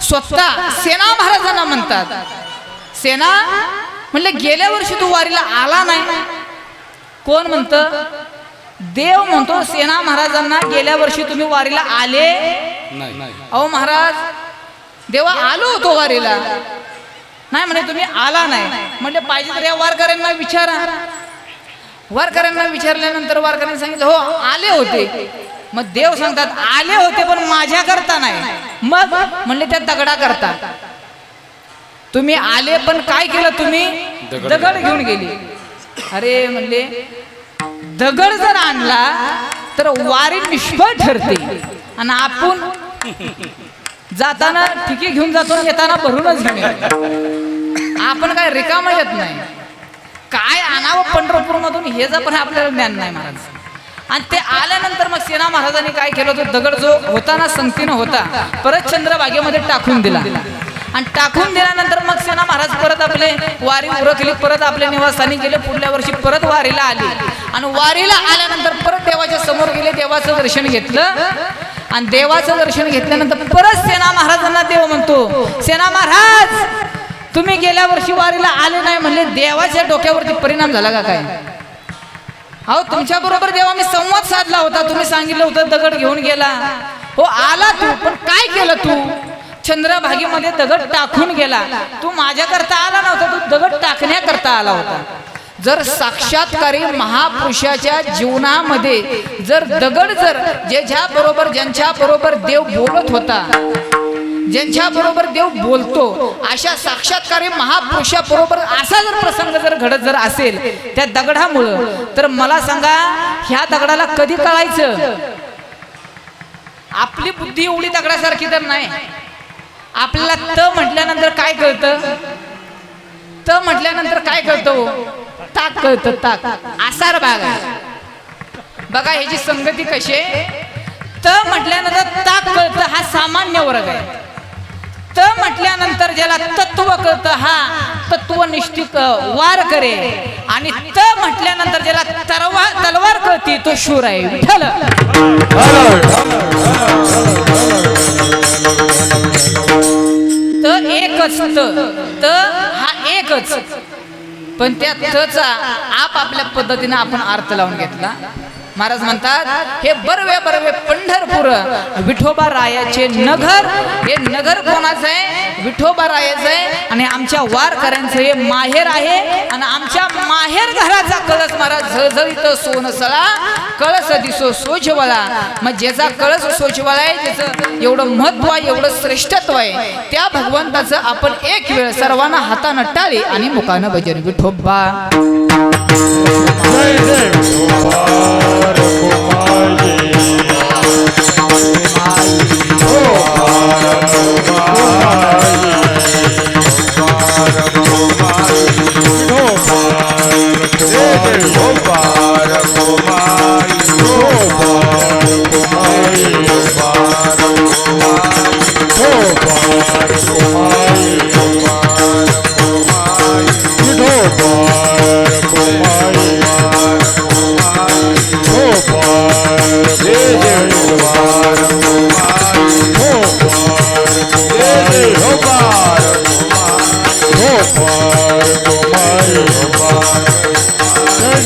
स्वतः सेना महाराजांना म्हणतात, सेना म्हणले गेल्या वर्षी तू वारीला आला नाही. कोण म्हणतं? देव म्हणतो सेना महाराजांना गेल्या वर्षी तुम्ही वारीला आले नाही. अहो महाराज देवा आलो होतो वारीला. नाही म्हणे तुम्ही आला नाही. म्हणजे पाहिजे तर या वारकऱ्यांना विचारा. वारकऱ्यांना विचारल्यानंतर वारकऱ्यांनी सांगितलं हो आले होते. मग देव सांगतात आले होते पण माझ्या करता नाही. मग म्हणले त्या दगडा करता. तुम्ही आले पण काय केलं तुम्ही? दगड घेऊन गेली. अरे म्हणले दगड जर आणला तर वारी निष्फळ ठरते आणि आपण जाताना ठिकी घेऊन जातो येताना भरूनच घेऊन आपण काय रिकाम येत नाही. काय आणावं पंढरपूर मधून हे जर पण आपल्याला ज्ञान नाही महाराज. आणि ते आल्यानंतर मग सेना महाराजांनी काय केलं? तो दगड जो होता ना संगतीनं होता परत चंद्रभागेमध्ये टाकून दिला आणि टाकून दिल्यानंतर मग सेना महाराज परत आपले वारी उरकली. परत आपल्या निवासस्थानी गेले. पुढल्या वर्षी परत वारीला आले आणि वारीला आल्यानंतर परत देवाच्या समोर गेले. देवाचं दर्शन घेतलं आणि देवाचं दर्शन घेतल्यानंतर परत सेना महाराजांना देव म्हणतो, सेना महाराज तुम्ही गेल्या वर्षी वारीला आले नाही. म्हणले देवाच्या डोक्यावरती परिणाम झाला का काय? अहो तुमच्या बरोबर देवा मी संवाद साधला होता. तुम्ही सांगितलं होतं दगड घेऊन गेला. हो आला तू पण काय केलं तू? चंद्रभागेमध्ये दगड टाकून गेला. तू माझ्याकरता आला नव्हता. तू दगड टाकण्याकरता आला होता. जर साक्षात्कारी महापुरुषाच्या जीवनामध्ये जर दगड जर ज्यांच्या बरोबर देव बोलत होता, ज्यांच्या बरोबर देव बोलतो अशा साक्षात्कारी महापुरुषाबरोबर असा जर प्रसंग जर घडत जर असेल त्या दगडामुळं, तर मला सांगा ह्या दगडाला कधी कळायचं? आपली बुद्धी एवढी दगडासारखी तर नाही. आपल्याला त म्हटल्यानंतर काय कळतं? त म्हटल्यानंतर काय कळतं? ताक कळतं. ताक आसार भाग आहे बघा. ह्याची संगती कशी आहे? त म्हटल्यानंतर ताक कळतं हा सामान्य वर्ग आहे. त म्हटल्यानंतर ज्याला तत्व कळतं हा तत्वनिष्ठ वार करे. आणि त म्हटल्यानंतर ज्याला तलवार कळती तो शूर आहे. विठ्ठल त एकच. त हा एकच. पण त्या तचा आपल्या पद्धतीने आपण अर्थ लावून घेतला. महाराज म्हणतात हे बरवे पंढरपूर विठोबा रायाचे नगर. हे नगर कोणाचं आहे? विठोबा रायाचं आहे. आणि आमच्या वारकऱ्यांचं हे माहेर आहे. आणि आमच्या माहेर घराचा कळस महाराज झळझळीत सोनसळा कळस दिसो सोजवळा. मग ज्याचा कळस सोजवळा आहे, ज्याचं एवढं महत्व आहे, एवढं श्रेष्ठत्व आहे, त्या भगवंताचं आपण एक वेळ सर्वांना हातानं टाळी आणि मुखानं भजन विठोबा. Kumayi,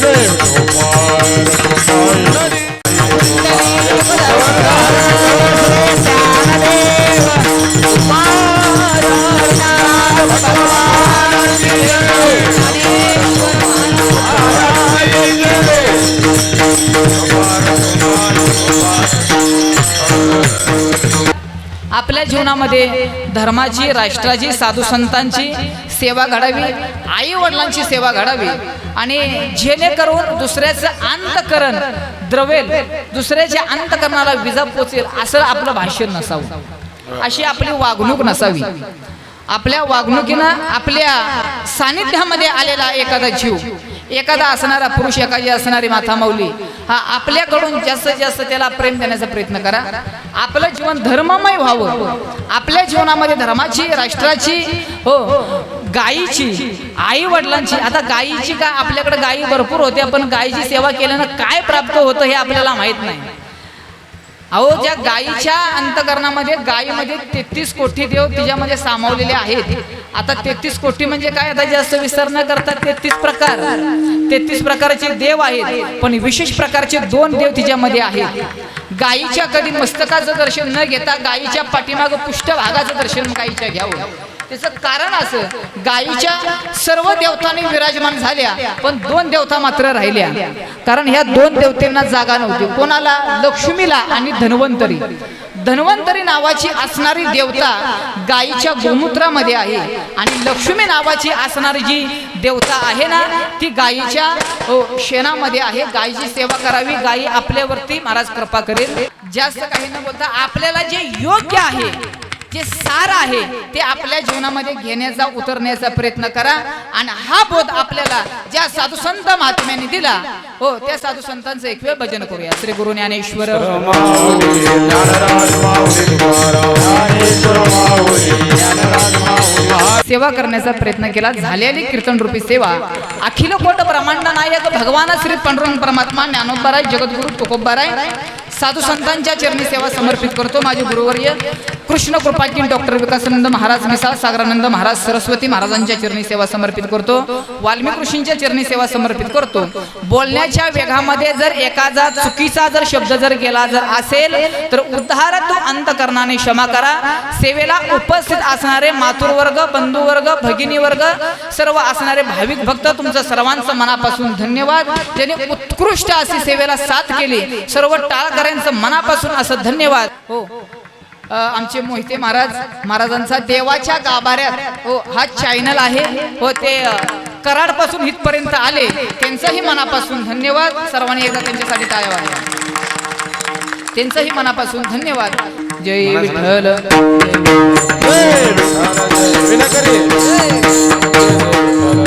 जय गोपाळ आपल्या जीवनामध्ये धर्माची, राष्ट्राची, साधू संतांची सेवा घडावी, आई वडिलांची सेवा घडावी आणि जेणेकरून दुसऱ्याचं अंतकरण द्रवेल, दुसऱ्याच्या अंतकरणाला विजा पोचेल असं आपलं भाषण नसावं, अशी आपली वागणूक नसावी. आपल्या वागणुकीनं आपल्या सानिध्यामध्ये आलेला एखादा जीव, एखादा असणारा पुरुष, एखादी असणारी माता माऊली, हा आपल्याकडून जास्तीत जास्त त्याला प्रेम देण्याचा प्रयत्न करा. आपलं जीवन धर्ममय व्हावं. आपल्या जीवनामध्ये धर्माची, राष्ट्राची, हो गायीची, आई वडिलांची. आता गायीची का आपल्याकडे गायी भरपूर होत्या, पण गायीची सेवा केल्यानं काय प्राप्त होतं हे आपल्याला माहित नाही. अहो, ज्या गायीच्या अंतकरणामध्ये, गायीमध्ये 33 कोटी देव तिच्यामध्ये सामावलेले आहेत. आता 33 कोटी म्हणजे काय, आता जास्त विस्तार न करता 33 प्रकारचे देव आहेत, पण विशेष प्रकारचे 2 देव तिच्यामध्ये आहेत. गायीच्या कधी मस्तकाचं दर्शन न घेता गायीच्या पाठीमागं पृष्ठभागाचं दर्शन गायीच्या घ्यावं. त्याचं कारण असं, गायीच्या सर्व देवतांनी विराजमान झाल्या, पण 2 देवता मात्र राहिल्या. कारण ह्या 2 देवतेंना जागा नव्हती. कोणाला? लक्ष्मीला आणि धन्वंतरी. धन्वंतरी नावाची असणारी देवता गायीच्या गोमूत्रामध्ये आहे आणि लक्ष्मी नावाची असणारी जी देवता आहे ना, ती गायीच्या शेणामध्ये आहे. गायीची सेवा करावी, गायी आपल्यावरती महाराज कृपा करेल. जास्त काही न बोलता आपल्याला जे योग्य आहे, जे सार आहे, ते आपल्या जीवनामध्ये घेण्याचा, उतरण्याचा प्रयत्न करा. आणि हा बोध आपल्याला ज्या साधू संत महात्म्यांनी दिला, हो त्या साधू संतांचं एक वेळ भजन करूया. श्री गुरु ज्ञानेश्वर सेवा करण्याचा प्रयत्न केला. झालेली कीर्तन रूपी सेवा अखिल कोट ब्रह्मांड नायक भगवान श्री पांडुरंग परमात्मा ज्ञानोबाराय जगद्गुरु तुकोबाराय साधू संतांच्या चरणी सेवा समर्पित करतो. माझे गुरुवर्य कृष्ण कृपाकीन डॉक्टर विकासानंद महाराज मिसाळ, सागरानंद महाराज, सरस्वती महाराजांच्या चरणी सेवा समर्पित करतो. वाल्मिक ऋषींच्या चरणी सेवा समर्पित करतो. बोलण्याच्या वेगामध्ये जर एखादा चुकीचा जर शब्द जर गेला जर असेल तर उद्धार तो अंतकरणाने क्षमा करा. सेवेला उपस्थित असणारे मातृवर्ग, बंधुवर्ग, भगिनी वर्ग, सर्व असणारे भाविक भक्त, तुमचं सर्वांचं मनापासून धन्यवाद. ज्यांनी उत्कृष्ट अशी सेवेला साथ केली, सर्व टाळकऱ्यांचं मनापासून असं धन्यवाद. हो, आमचे मोहिते महाराजांचा देवाच्या गाभाऱ्यात, हो हा चॅनल आहे, हो ते कराड पासून इथपर्यंत आले, त्यांचंही मनापासून धन्यवाद. सर्वांनी एकदा त्यांच्यासाठी टाळ्या वाजवा. त्यांचंही मनापासून धन्यवाद. जय विठ्ठल.